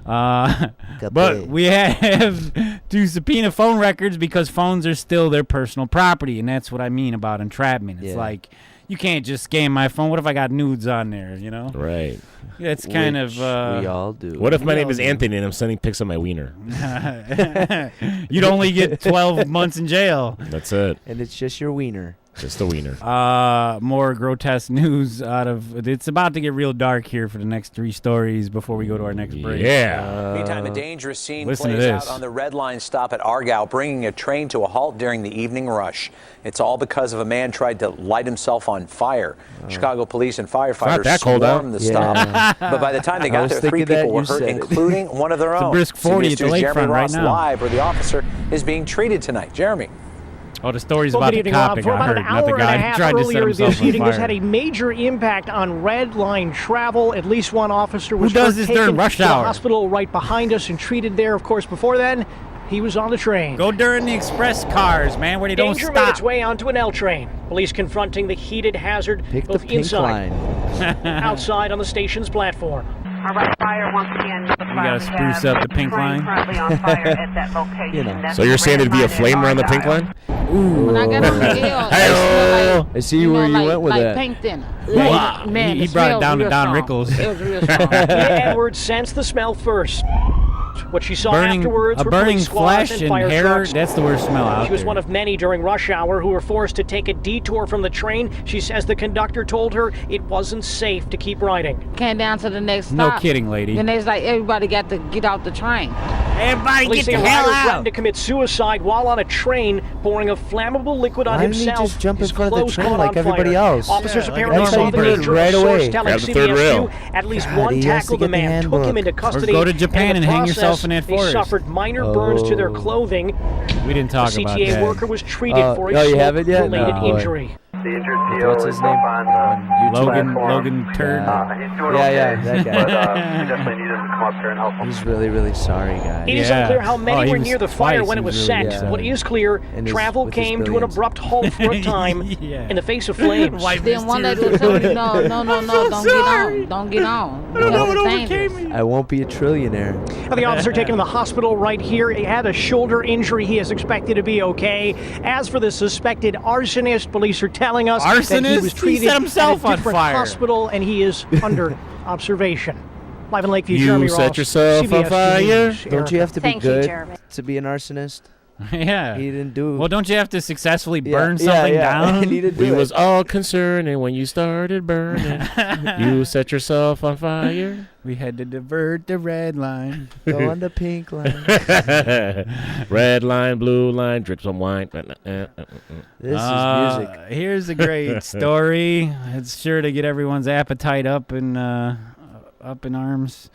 But we have to subpoena phone records because phones are still their personal property, and that's what I mean about entrapment. It's like, you can't just scan my phone. What if I got nudes on there, you know? Right. That's kind of... we all do. What if my name is Anthony and I'm sending pics of my wiener? You'd only get 12 months in jail. That's it. And it's just your wiener. Just a wiener. More grotesque news out of... It's about to get real dark here for the next 3 stories before we go to our next break. Yeah. Meantime, a dangerous scene listen plays to out this. on the Red Line stop at Argyle, bringing a train to a halt during the evening rush. It's all because of a man tried to light himself on fire. Chicago police and firefighters swarmed the stop. But by the time they got there, 3 people were hurt, including one of their own. It's a brisk 40 at the CBS 2's lakefront Jeremy right Ross now. live, where the officer is being treated tonight. Jeremy. Oh, the story's about the cop that For got about hurt, an not the hour and a guy who half tried to set earlier himself this on evening, this had fire. a major impact on Red Line travel. At least one officer was does this taken during rush to the hour? hospital right behind us and treated there. Of course, before then, he was on the train. Go during the express cars, man, where they don't Danger stop. made its way onto an L train. Police confronting the heated hazard Pick both the pink inside line. outside on the station's platform. All right, fire once again. You gotta spruce up the pink line. Currently on fire at that location. You know. That's So you're saying Red it'd be a Line flame at around the pink Argyle. line? Ooh. When I got on the hill, I see where you went with like that. pink dinner. Yeah, Man, he the brought it smell down was to Don real Rickles. strong. It was real strong. Tina Edwards sensed the smell first. What she saw afterwards a were burning police squads flesh and fire hair, trucks. that's the worst smell out She was there. one of many during rush hour who were forced to take a detour from the train. She says the conductor told her it wasn't safe to keep riding. Came down to the next No stop. kidding, lady. And they was like, everybody got to get off the train. Everybody Police get say the a hell rider out. threatened to commit suicide while on a train, pouring a flammable liquid on Why didn't he himself. just jump in His front of the clothes train caught like on everybody fire. else? Officers Yeah, apparently that's saw how you the do it danger right of the away. source telling Grab the third rail. CBS2 at least God, one he has to tackled the get the man, took him handbook. into custody. Or go to Japan in the and hang yourself process, in that They forest. suffered minor burns to their Oh. clothing. We didn't talk The about CTA that. worker was treated for a you haven't yet? smoke-related No, boy. injury. The injured What's CO his is name? up on the Logan platform. Turd. He's doing Yeah, okay, that guy. but we definitely need him to come up here and help him. He's really, really sorry, guy. It is Yeah. unclear how many Oh, he were was near the fire twice, when he it was was really set. bad. What is clear, And his- travel with his came to an billions. abrupt halt for a time Yeah. in the face of flames. Then one lady was telling me, no, don't get on. Don't get on. I don't know what Because it's overcame dangerous. me. I won't be a trillionaire. Now, the officer taken to the hospital right here. He had a shoulder injury. He is expected to be okay. As for the suspected arsonist, police are telling us that he Arsonist? was He treated set himself at a on different fire. hospital, and he is under observation. Live in Lakeview, You Jeremy set Ross, yourself on CBS fire? News. Don't you have to be Thank you, good Jeremy. to be an arsonist? Yeah. He didn't do. Well, don't you have to successfully Yeah, burn yeah, something yeah. down? He didn't We do was it. all concerned, and when you started burning, you set yourself on fire. We had to divert the red line. Go on the pink line. Red line, blue line, drip some wine. This is music. Here's a great story. It's sure to get everyone's appetite up in arms.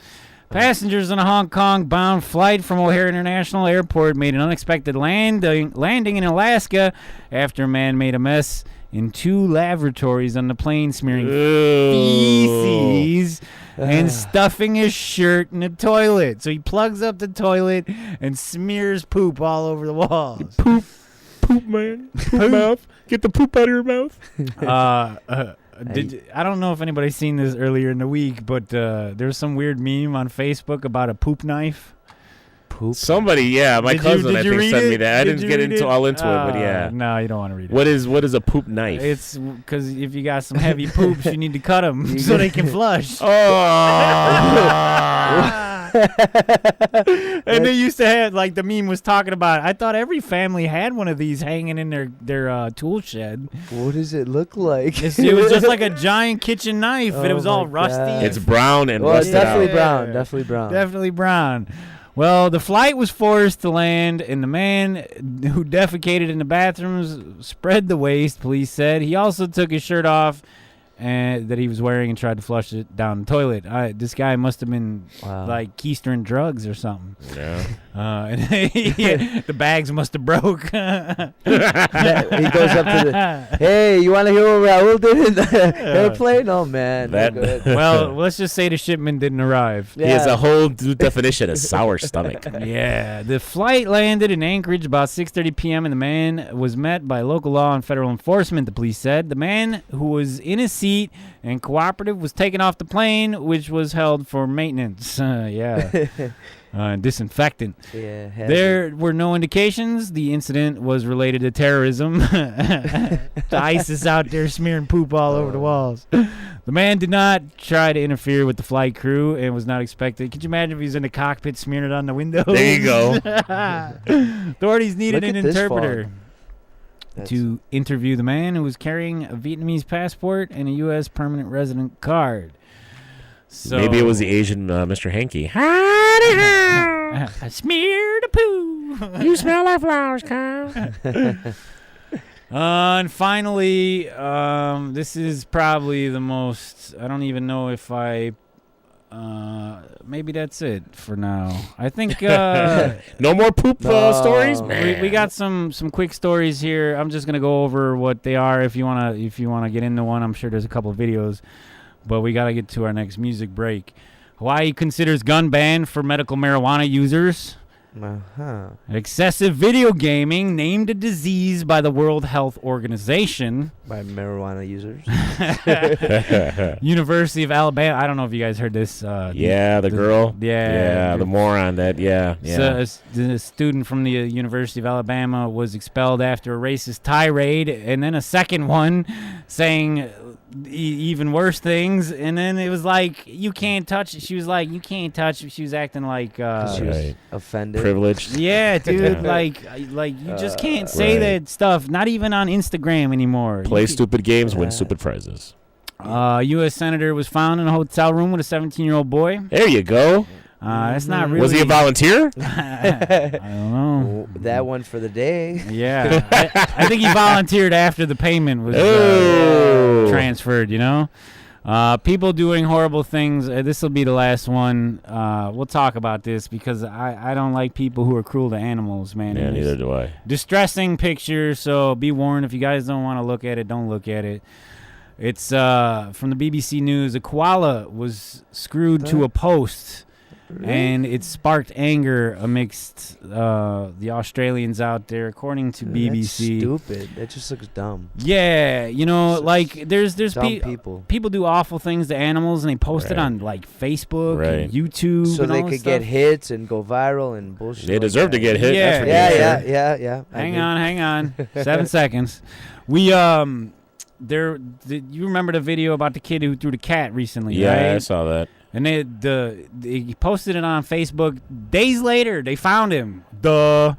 Passengers on a Hong Kong-bound flight from O'Hare International Airport made an unexpected landing in Alaska after a man made a mess in 2 lavatories on the plane, smearing feces and stuffing his shirt in the toilet. So he plugs up the toilet and smears poop all over the walls. Poop, man. Poop mouth. Get the poop out of your mouth. I don't know if anybody's seen this earlier in the week, but there's some weird meme on Facebook about a poop knife. Somebody, my cousin, I think, sent me that. I didn't get all into it, but yeah. No, you don't want to read it. What is a poop knife? It's because if you got some heavy poops, you need to cut them so they can flush. Oh. And they used to have, like, the meme was talking about, I thought every family had one of these hanging in their tool shed. What does it look like? It was just like a giant kitchen knife, and it was all rusty. It's brown and rusted definitely out. brown. Definitely brown. Definitely brown. Well, the flight was forced to land, and the man who defecated in the bathrooms spread the waste, police said. He also took his shirt off that he was wearing and tried to flush it down the toilet. This guy must have been like keystering drugs or something. Yeah. And the bags must have broke. He goes up to hey, you want to hear what Raul did in the airplane? Oh, man. Well, let's just say the shipment didn't arrive. He has a whole new definition of sour stomach. Yeah. The flight landed in Anchorage about 6:30 p.m., and the man was met by local law and federal enforcement, the police said. The man, who was in his seat and cooperative, was taken off the plane, which was held for maintenance. Disinfectant. There were no indications the incident was related to terrorism. The ISIS out there smearing poop all over the walls. The man did not try to interfere with the flight crew and was not expected. Could you imagine if he was in the cockpit smearing it on the windows? There you go. Authorities needed an interpreter to interview the man, who was carrying a Vietnamese passport and a U.S. permanent resident card. So maybe it was the Asian Mr. Hanky. I smeared a poo. You smell like flowers, Kyle. And finally, this is probably the most, I don't even know if maybe that's it for now. I think no more poop stories. We got some quick stories here. I'm just gonna go over what they are. If you wanna get into one, I'm sure there's a couple of videos, but we gotta get to our next music break. Hawaii considers gun ban for medical marijuana users. Excessive video gaming named a disease by the World Health Organization. By marijuana users. University of Alabama. I don't know if you guys heard this. The girl. Yeah, the moron that. So the student from the University of Alabama was expelled after a racist tirade, and then a second one saying even worse things, and then it was like, you can't touch it. She was like, you can't touch it. She was acting like she was offended, privileged. Yeah, dude. like you just can't say that stuff, not even on Instagram anymore. Play stupid games, win stupid prizes. U.S. senator was found in a hotel room with a 17-year-old boy. There you go. That's not really. Was he a volunteer? I don't know. That one for the day. Yeah. I think he volunteered after the payment was transferred, you know? People doing horrible things. This will be the last one. We'll talk about this because I don't like people who are cruel to animals, man. Yeah, neither do I. Distressing picture, so be warned. If you guys don't want to look at it, don't look at it. It's from the BBC News. A koala was screwed to a post. And it sparked anger amidst the Australians out there, according to BBC. That's stupid. That just looks dumb. Yeah, you know, like there's people do awful things to animals, and they post it on like Facebook and YouTube, so and they all could stuff. get hits and go viral and bullshit. They deserve to get hit. Yeah. Hang on. 7 seconds. We you remember the video about the kid who threw the cat recently? Yeah, right? I saw that. And they posted it on Facebook. Days later, they found him. Duh.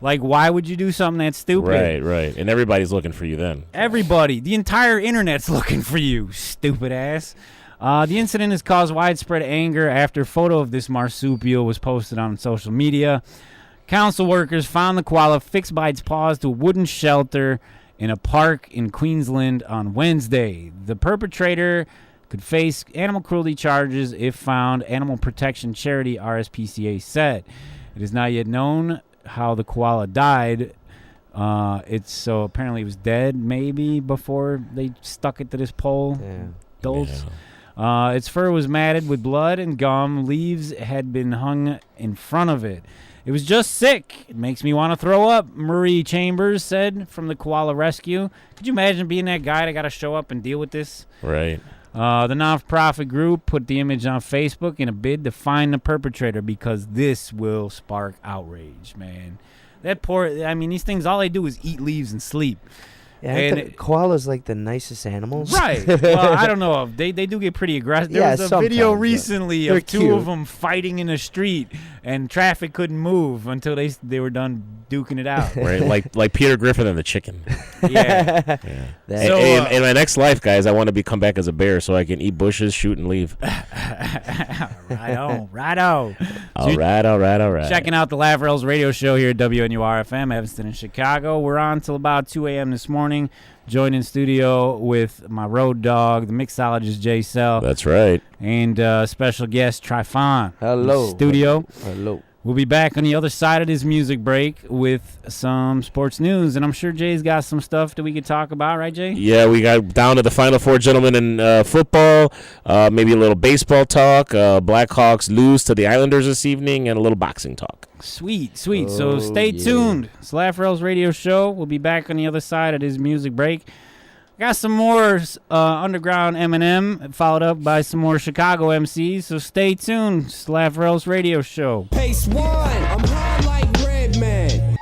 Like, why would you do something that stupid? Right. And everybody's looking for you then. Everybody. The entire internet's looking for you, stupid ass. The incident has caused widespread anger after a photo of this marsupial was posted on social media. Council workers found the koala fixed by its paws to a wooden shelter in a park in Queensland on Wednesday. The perpetrator could face animal cruelty charges if found, animal protection charity RSPCA said. It is not yet known how the koala died. So apparently it was dead maybe before they stuck it to this pole. Yeah. Its fur was matted with blood and gum. Leaves had been hung in front of it. It was just sick. It makes me want to throw up, Marie Chambers said from the koala rescue. Could you imagine being that guy that got to show up and deal with this? Right. The nonprofit group put the image on Facebook in a bid to find the perpetrator because this will spark outrage, man. That these things, all they do is eat leaves and sleep. Yeah, and koala's like the nicest animals. Right. Well, I don't know. They do get pretty aggressive. There was a video recently of two of them fighting in the street, and traffic couldn't move until they were done duking it out. Right, like Peter Griffin and the chicken. Yeah. So, in my next life, guys, I want to come back as a bear so I can eat bushes, shoot, and leave. Right on. All right. Checking out the Laugh Rails radio show here at WNUR-FM, Evanston in Chicago. We're on till about 2 a.m. this morning. Joined in studio with my road dog, the mixologist Jay Sell. That's right. And special guest Tryfon. Hello. Studio. Hello. We'll be back on the other side of this music break with some sports news, and I'm sure Jay's got some stuff that we could talk about, right, Jay? Yeah, we got down to the Final Four gentlemen in football, maybe a little baseball talk. Blackhawks lose to the Islanders this evening, and a little boxing talk. Sweet. So stay tuned. It's Laugh Rails Radio Show. We'll be back on the other side of this music break. Got some more underground Eminem, followed up by some more Chicago MCs, so stay tuned. It's Laugh Rails Radio Show. Pace 1, I'm hard like Redman.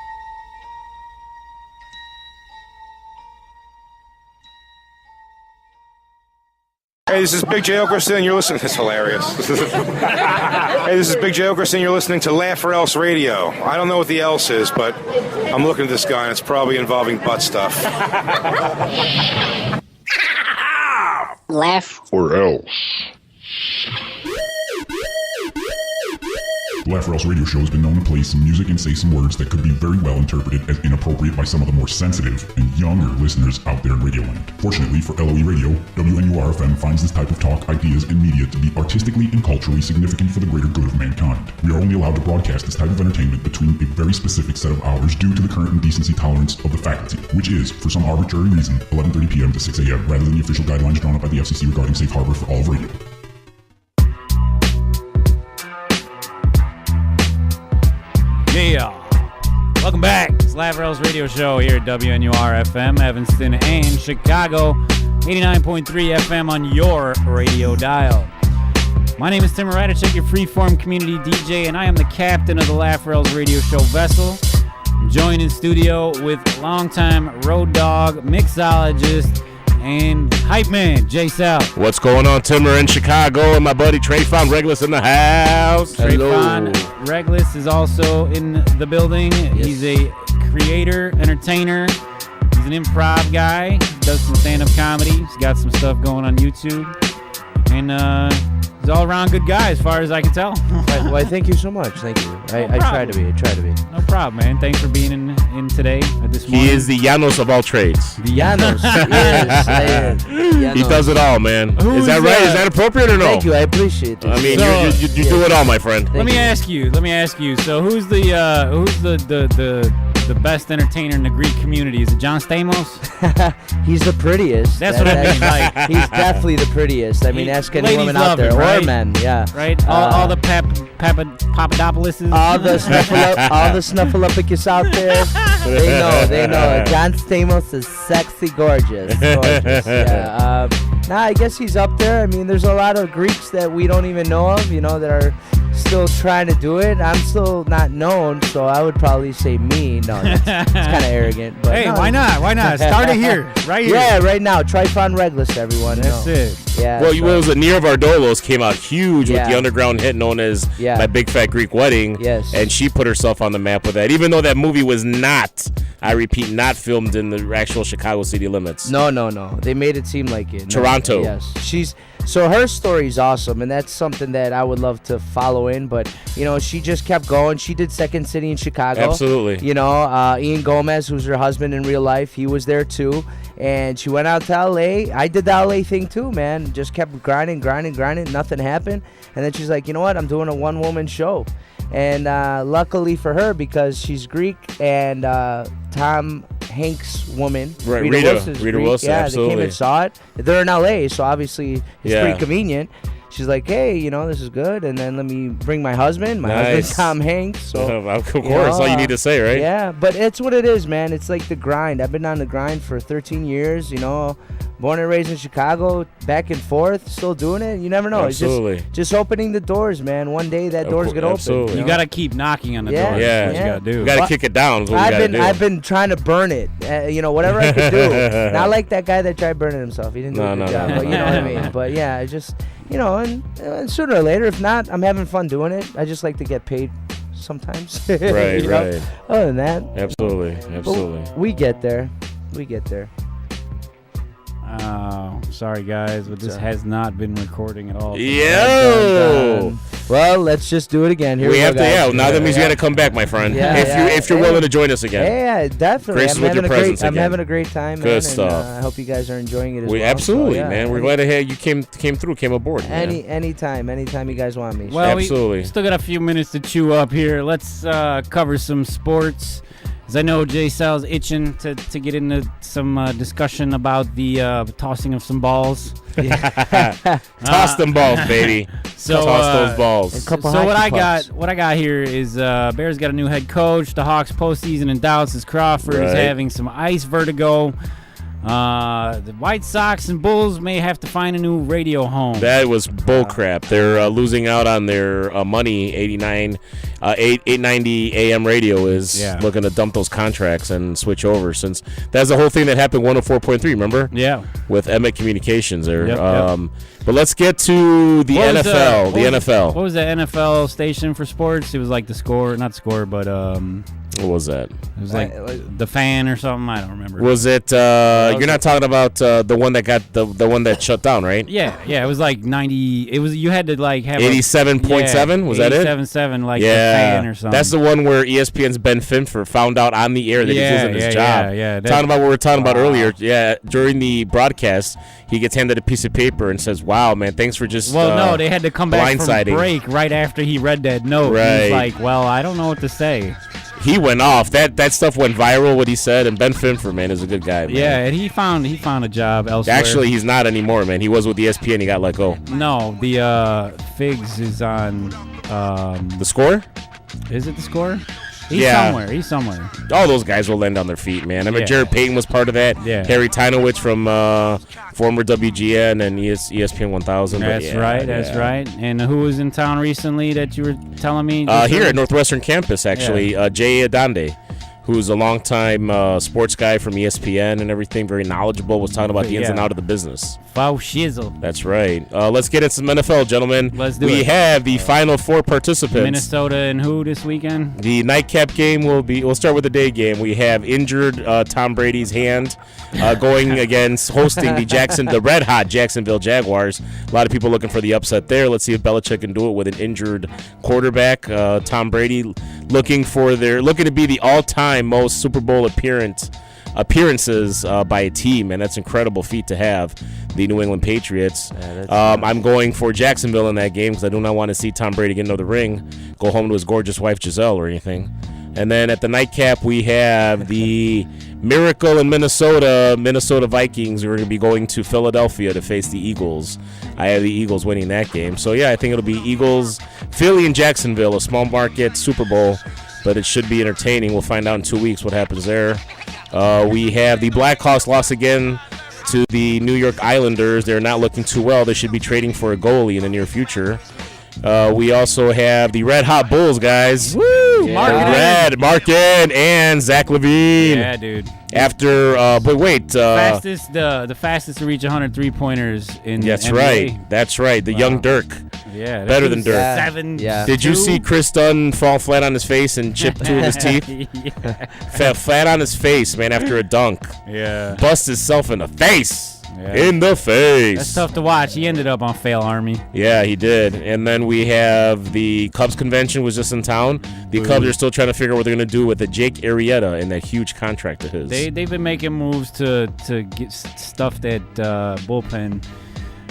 Hey, this is Big J. Okerson, and you're listening. That's hilarious. Hey, this is Big J. Okerson, you're listening to LOERadio. I don't know what the else is, but I'm looking at this guy, and it's probably involving butt stuff. Laugh. Or else. The Laugh Rails Radio Show has been known to play some music and say some words that could be very well interpreted as inappropriate by some of the more sensitive and younger listeners out there in Radioland. Fortunately for LOERadio, WNUR-FM finds this type of talk, ideas, and media to be artistically and culturally significant for the greater good of mankind. We are only allowed to broadcast this type of entertainment between a very specific set of hours due to the current indecency tolerance of the faculty, which is, for some arbitrary reason, 11:30 p.m. to 6 a.m., rather than the official guidelines drawn up by the FCC regarding safe harbor for all of radio. Yeah. Welcome back. It's Laugh Rails Radio Show here at WNUR-FM, Evanston and Chicago. 89.3 FM on your radio dial. My name is Tim Radicek, your freeform community DJ, and I am the captain of the Laugh Rails Radio Show vessel. I'm joined in studio with longtime road dog, mixologist, and hype man, Jay Sal. What's going on, Timmer in Chicago, and my buddy Tryfon Reglis in the house. Tryfon Reglis is also in the building. Yes. He's a creator, entertainer. He's an improv guy. He does some stand-up comedy. He's got some stuff going on YouTube. And he's all around good guy as far as I can tell. Well, thank you so much. Thank you. I try to be. No problem, man. Thanks for being in today at this morning. He is the Llanos of all trades. The Llanos. Yes, I am. He does it all, man. Is that right? Is that appropriate or no? Thank you. I appreciate it. I mean, you do it all, my friend. Let me ask you. So who's the best entertainer in the Greek community? Is it John Stamos? He's the prettiest. That's what I mean. Like, he's definitely the prettiest. I mean, ask any woman out there, right? Or men. Yeah. Right. All the Papadopouloses. All the Snuffleupagus out there. They know. John Stamos is sexy, gorgeous. Yeah. I guess he's up there. I mean, there's a lot of Greeks that we don't even know of, that are still trying to do it. I'm still not known, so I would probably say me. No, it's kind of arrogant. But hey, why not? Start it here, right here. Yeah, right now. Tryfon Reglis, everyone. That's it. Yeah. Well, what was it? Nir Vardolos came out huge with the underground hit known as My Big Fat Greek Wedding. Yes. And she put herself on the map with that, even though that movie was not, I repeat, not filmed in the actual Chicago city limits. No. They made it seem like it. Toronto. Yes. So her story's awesome, and that's something that I would love to follow in, but, she just kept going. She did Second City in Chicago. Absolutely. Ian Gomez, who's her husband in real life, he was there too. And she went out to LA. I did the LA thing too, man. Just kept grinding. Nothing happened. And then she's like, you know what? I'm doing a one-woman show. And luckily for her, because she's Greek and Tom Hanks' woman, right, Rita Wilson, yeah, absolutely. they came and saw it. They're in LA, so obviously it's pretty convenient. She's like, hey, you know, this is good, and then let me bring my husband. My husband's Tom Hanks. So, of course, all you need to say, right? Yeah, but it's what it is, man. It's like the grind. I've been on the grind for 13 years, you know, born and raised in Chicago, back and forth, still doing it. You never know. Absolutely. It's just opening the doors, man. One day that door's going to open. Absolutely. You got to keep knocking on the door. Yeah. That's what you got to do. You got to kick it down is what you got to do. I've been trying to burn it, you know, whatever I could do. Not like that guy that tried burning himself. He didn't do a good job, but you know what I mean. But yeah, I just... You know, and sooner or later, if not, I'm having fun doing it. I just like to get paid sometimes. Right, you know? right. Other than that. Absolutely. But we get there. Sorry, guys, but this has not been recording at all. Yo! Well, let's just do it again. Here we have go, to, guys. Now that means you got to come back, my friend. Yeah, if you're willing to join us again. Yeah, definitely. I'm having a great time, man. Good stuff. I hope you guys are enjoying it as well. Absolutely, man. We're glad to have you came aboard. Anytime you guys want me. Well, absolutely. We still got a few minutes to chew up here. Let's cover some sports. As I know Jay Sal's itching to get into some discussion about the tossing of some balls. Toss them balls, baby. Toss those balls. So what I got here is Bears got a new head coach. The Hawks postseason in doubts as Crawford is having some ice vertigo. The White Sox and Bulls may have to find a new radio home. That was bullcrap. They're losing out on their money. 890 AM radio is looking to dump those contracts and switch over, since that's the whole thing that happened 104.3, remember? Yeah. With Emmett Communications there. Yep. But let's get to the NFL. NFL. What was the NFL station for sports? It was like but what was that? It was like the Fan or something. I don't remember. Was it? You're not talking about the one that got the one that shut down, right? Yeah. It was like 90. It was, you had to like have 87.7. Was that it? 87.7, like the Fan or something. That's the one where ESPN's Ben Finfer found out on the air that he's losing his job. Talking about what we were talking about earlier. Yeah, during the broadcast, he gets handed a piece of paper and says, "Wow, man, thanks for just." Well, no, they had to come back from break right after he read that note. Right. He was like, "Well, I don't know what to say." He went off. That stuff went viral, what he said, and Ben Finfer, man, is a good guy, man. Yeah, and he found a job elsewhere. Actually, he's not anymore, man. He was with ESPN. He got let go. No, the Figs is on The Score? Is it The Score? He's somewhere. All those guys will land on their feet, man. I mean, Jared Payton was part of that. Yeah. Harry Tynowicz from former WGN and ESPN 1000. That's right. And who was in town recently that you were telling me? Here at Northwestern campus, actually. Jay Adande, who's a longtime sports guy from ESPN and everything, very knowledgeable, was talking about the ins and out of the business. Wow, shizzle. That's right. Let's get into some NFL, gentlemen. Let's do it. We have the final four participants. Minnesota and who this weekend? The nightcap game we'll start with the day game. We have injured Tom Brady's hand going against hosting the red hot Jacksonville Jaguars. A lot of people looking for the upset there. Let's see if Belichick can do it with an injured quarterback. Tom Brady looking to be the all-time most Super Bowl appearances by a team, and that's an incredible feat to have. The New England Patriots. I'm going for Jacksonville in that game because I do not want to see Tom Brady get into the ring, go home to his gorgeous wife Giselle or anything. And then at the nightcap, we have the Miracle in Minnesota Vikings are going to be going to Philadelphia to face the Eagles. I have the Eagles winning that game. So, yeah, I think it'll be Eagles, Philly, and Jacksonville, a small market Super Bowl, but it should be entertaining. We'll find out in 2 weeks what happens there. We have the Blackhawks lost again to the New York Islanders. They're not looking too well. They should be trading for a goalie in the near future. We also have the Red Hot Bulls, guys. Woo! Markin and Zach LaVine. Yeah, dude. After, but wait. The fastest to reach 100 3-pointers in That's NBA. Right. That's right. The young Dirk. Yeah. Better than Dirk. 7. Yeah. Did you see Chris Dunn fall flat on his face and chip 2 of his teeth? Flat on his face, man, after a dunk. Yeah. Bust himself in the face. In the face. That's tough to watch. He ended up on Fail Army. Yeah, he did. And then we have the Cubs convention was just in town. The Cubs are still trying to figure out what they're going to do with the Jake Arrieta and that huge contract of his. They've been making moves to get stuff that bullpen.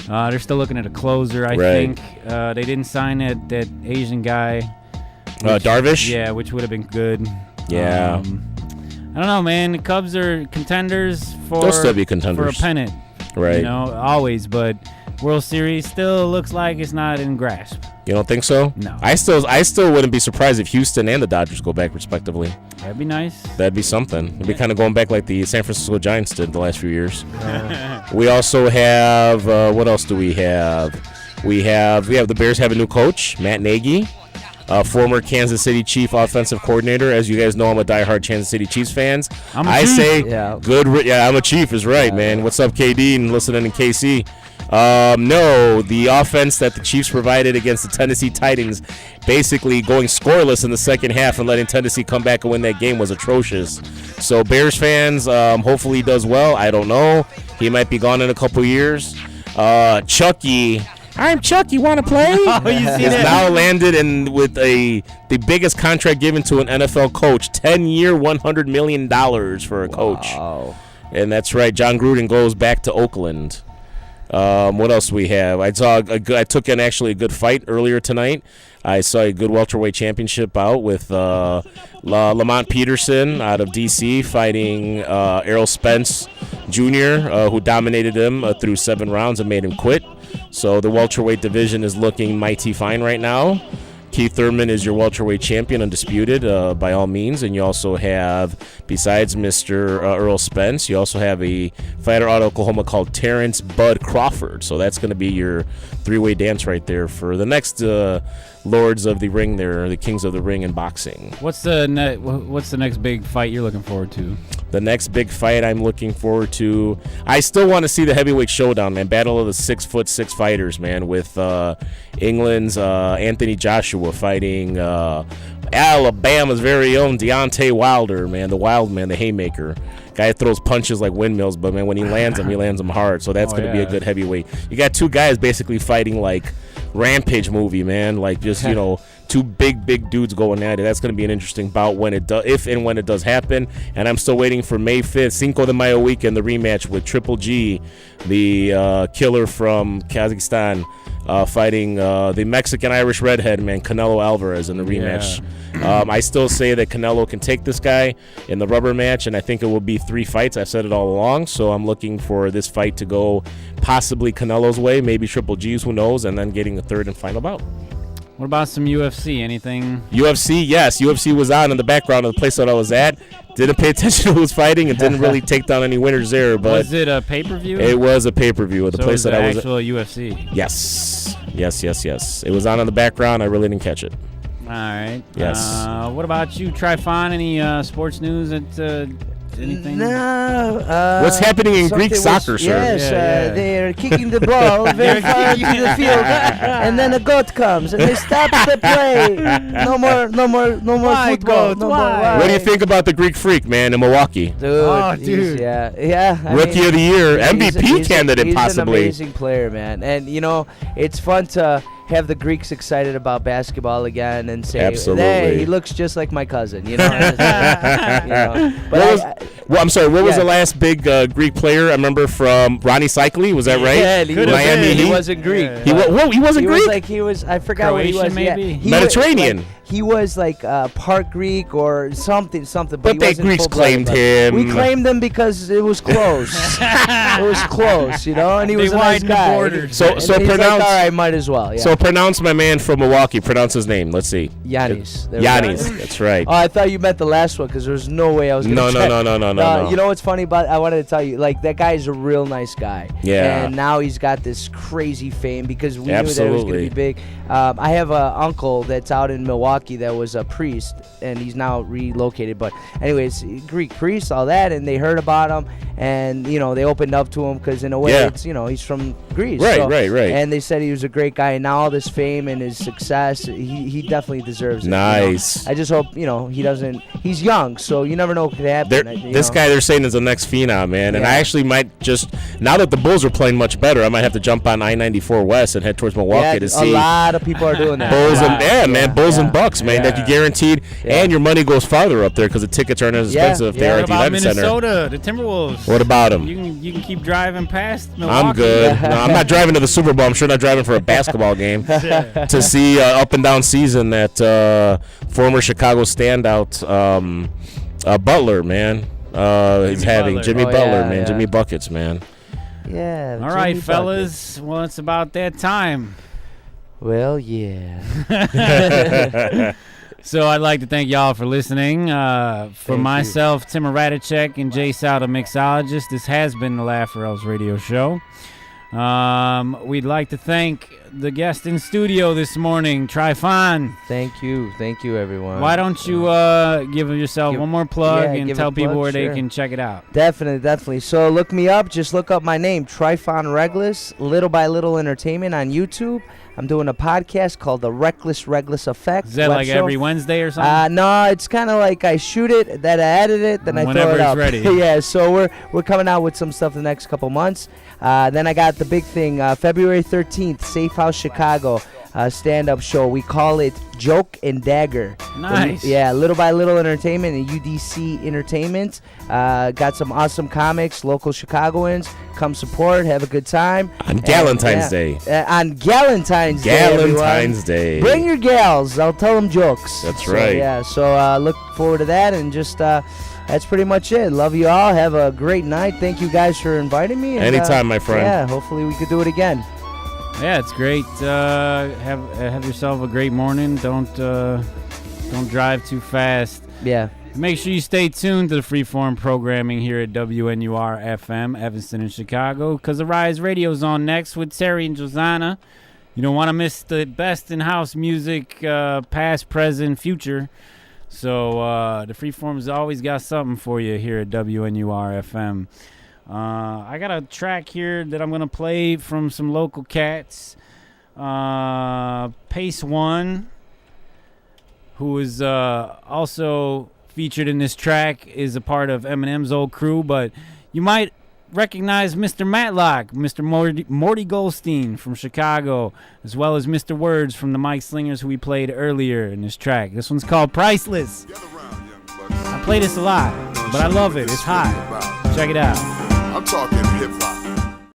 They're still looking at a closer, I think. They didn't sign that Asian guy. Darvish? Yeah, which would have been good. Yeah. I don't know, man. The Cubs are contenders for They'll still be contenders. for a pennant. Right. You know, always, but World Series still looks like it's not in grasp. You don't think so? No. I still wouldn't be surprised if Houston and the Dodgers go back respectively. That'd be nice. That'd be something. It'd be kind of going back like the San Francisco Giants did the last few years. We also have what else do we have? We have the Bears have a new coach, Matt Nagy. Former Kansas City Chief offensive coordinator. As you guys know, I'm a diehard Kansas City Chiefs fans. I'm a Chief is right, man. What's up, KD, and listening in KC? No, the offense that the Chiefs provided against the Tennessee Titans, basically going scoreless in the second half and letting Tennessee come back and win that game, was atrocious. So Bears fans, hopefully he does well. I don't know. He might be gone in a couple years. Chucky. I'm Chucky. Want to play? Is now landed with the biggest contract given to an NFL coach, 10-year, $100 million for a coach. And that's right. John Gruden goes back to Oakland. What else do we have? I took in actually a good fight earlier tonight. I saw a good welterweight championship bout with Lamont Peterson out of D.C. fighting Errol Spence Jr., who dominated him through 7 rounds and made him quit. So the welterweight division is looking mighty fine right now. Keith Thurman is your welterweight champion, undisputed, by all means. And you also have, besides Mr. Earl Spence, you also have a fighter out of Oklahoma called Terrence Bud Crawford. So that's going to be your 3-way dance right there for the next Lords of the Ring there, the Kings of the Ring in boxing. What's the next big fight you're looking forward to? The next big fight I'm looking forward to, I still want to see the heavyweight showdown, man. Battle of the 6'6" fighters, man, with England's Anthony Joshua fighting Alabama's very own Deontay Wilder, man, the Wild Man, the Haymaker. Guy throws punches like windmills, but, man, when he lands them hard. So that's going to be a good heavyweight. You got 2 guys basically fighting like Rampage movie, man, like just, 2 big dudes going at it. That's going to be an interesting bout if and when it does happen. And I'm still waiting for May 5th, Cinco de Mayo weekend, the rematch with Triple G, the killer from Kazakhstan, fighting the Mexican-Irish redhead, man, Canelo Alvarez in the rematch. I still say that Canelo can take this guy in the rubber match, and I think it will be 3 fights. I've said it all along, so I'm looking for this fight to go possibly Canelo's way, maybe Triple G's, who knows, and then getting a 3rd and final bout. What about some UFC? Anything? UFC, yes. UFC was on in the background of the place that I was at. Didn't pay attention to who was fighting and didn't really take down any winners there. But was it a pay-per-view? It was a pay-per-view at the place that I was at. Actual UFC? Yes. It was on in the background. I really didn't catch it. All right. Yes. What about you, Tryfon? Any sports news at anything? No. What's happening in Greek soccer, sir? Yes, they're kicking the ball very far into the field, and then a goat comes, and they stop the play. No more Why, football. goat? Why? What do you think about the Greek Freak, man, in Milwaukee? Dude. Yeah. Rookie of the year, MVP candidate, possibly. He's an amazing player, man. And, it's fun to have the Greeks excited about basketball again and say, hey, he looks just like my cousin, But I'm sorry, what was the last big Greek player? I remember from Ronnie Cycli, was that right? Yeah, Miami. He wasn't Greek. He wasn't Greek? I forgot Croatian, what he was. maybe? Mediterranean. He was like part Greek or something. But they Greeks claimed him. We claimed him because it was close. It was close, and he was a nice guy. So he's pronounce. Like, all right, might as well. Yeah. So pronounce my man from Milwaukee. Pronounce his name. Let's see. Giannis. Giannis. That's right. Oh, I thought you meant the last one because there was no way I was going to No. You know what's funny about? I wanted to tell you, like, that guy is a real nice guy. Yeah. And now he's got this crazy fame because we knew that it was going to be big. I have an uncle that's out in Milwaukee. Milwaukee that was a priest, and he's now relocated. But anyways, Greek priest, all that, and they heard about him, and they opened up to him because in a way, it's he's from Greece. Right. And they said he was a great guy, and now all this fame and his success, he definitely deserves it. Nice. I just hope he doesn't. He's young, so you never know what could happen. This guy they're saying is the next phenom, man. And I actually might just, now that the Bulls are playing much better, I might have to jump on I-94 West and head towards Milwaukee to see. A lot of people are doing that. Bulls Bulls and Bucks, man. That you guaranteed, and your money goes farther up there because the tickets aren't as expensive if they're at the event center. Minnesota, the Timberwolves. What about them? You can keep driving past Milwaukee. I'm good. No, I'm not driving to the Super Bowl. I'm sure not driving for a basketball game to see up and down season that former Chicago standout Butler, man. He's having Jimmy Butler, man. Jimmy Buckets, man. Yeah. All right, fellas. Well, it's about that time. Well, yeah. So I'd like to thank y'all for listening. For myself, Tim Radicek, and Jay Sal, the mixologist, this has been the Laugh or Else radio show. We'd like to thank the guest in studio this morning, Tryfon. Thank you, everyone. Why don't you give yourself one more plug and tell people where they can check it out? Definitely. So look me up. Just look up my name, Tryfon Reglis, Little by Little Entertainment on YouTube. I'm doing a podcast called The Reglis Effect. Is that like every Wednesday or something? No, it's kind of like I shoot it, then I edit it, then I throw it up. Whenever it's ready. Yeah, so we're coming out with some stuff the next couple months. Then I got the big thing, February 13th, Safe House Chicago, stand-up show. We call it Joke and Dagger. Nice. Little by Little Entertainment and UDC Entertainment. Got some awesome comics, local Chicagoans. Come support, have a good time. On Galentine's Day. On Galentine's Day, Galentine's Day. Bring your gals. I'll tell them jokes. That's right. Yeah, so look forward to that, and just that's pretty much it. Love you all. Have a great night. Thank you guys for inviting me. And, anytime, my friend. Yeah, hopefully we could do it again. Yeah, it's great. Have yourself a great morning. Don't drive too fast. Yeah. Make sure you stay tuned to the freeform programming here at WNUR-FM, Evanston and Chicago, because the Rise Radio's on next with Terry and Josanna. You don't want to miss the best in-house music, past, present, future. So the freeform's always got something for you here at WNUR-FM. I got a track here that I'm going to play from some local cats. Pace One, who is also featured in this track, is a part of Eminem's old crew, but you might recognize Mr. Matlock, Mr. Morty Goldstein from Chicago, as well as Mr. Words from the Mike Slingers, who we played earlier in this track. This one's called Priceless. I play this a lot, but I love it. It's hot. Check it out. I'm talking hip-hop.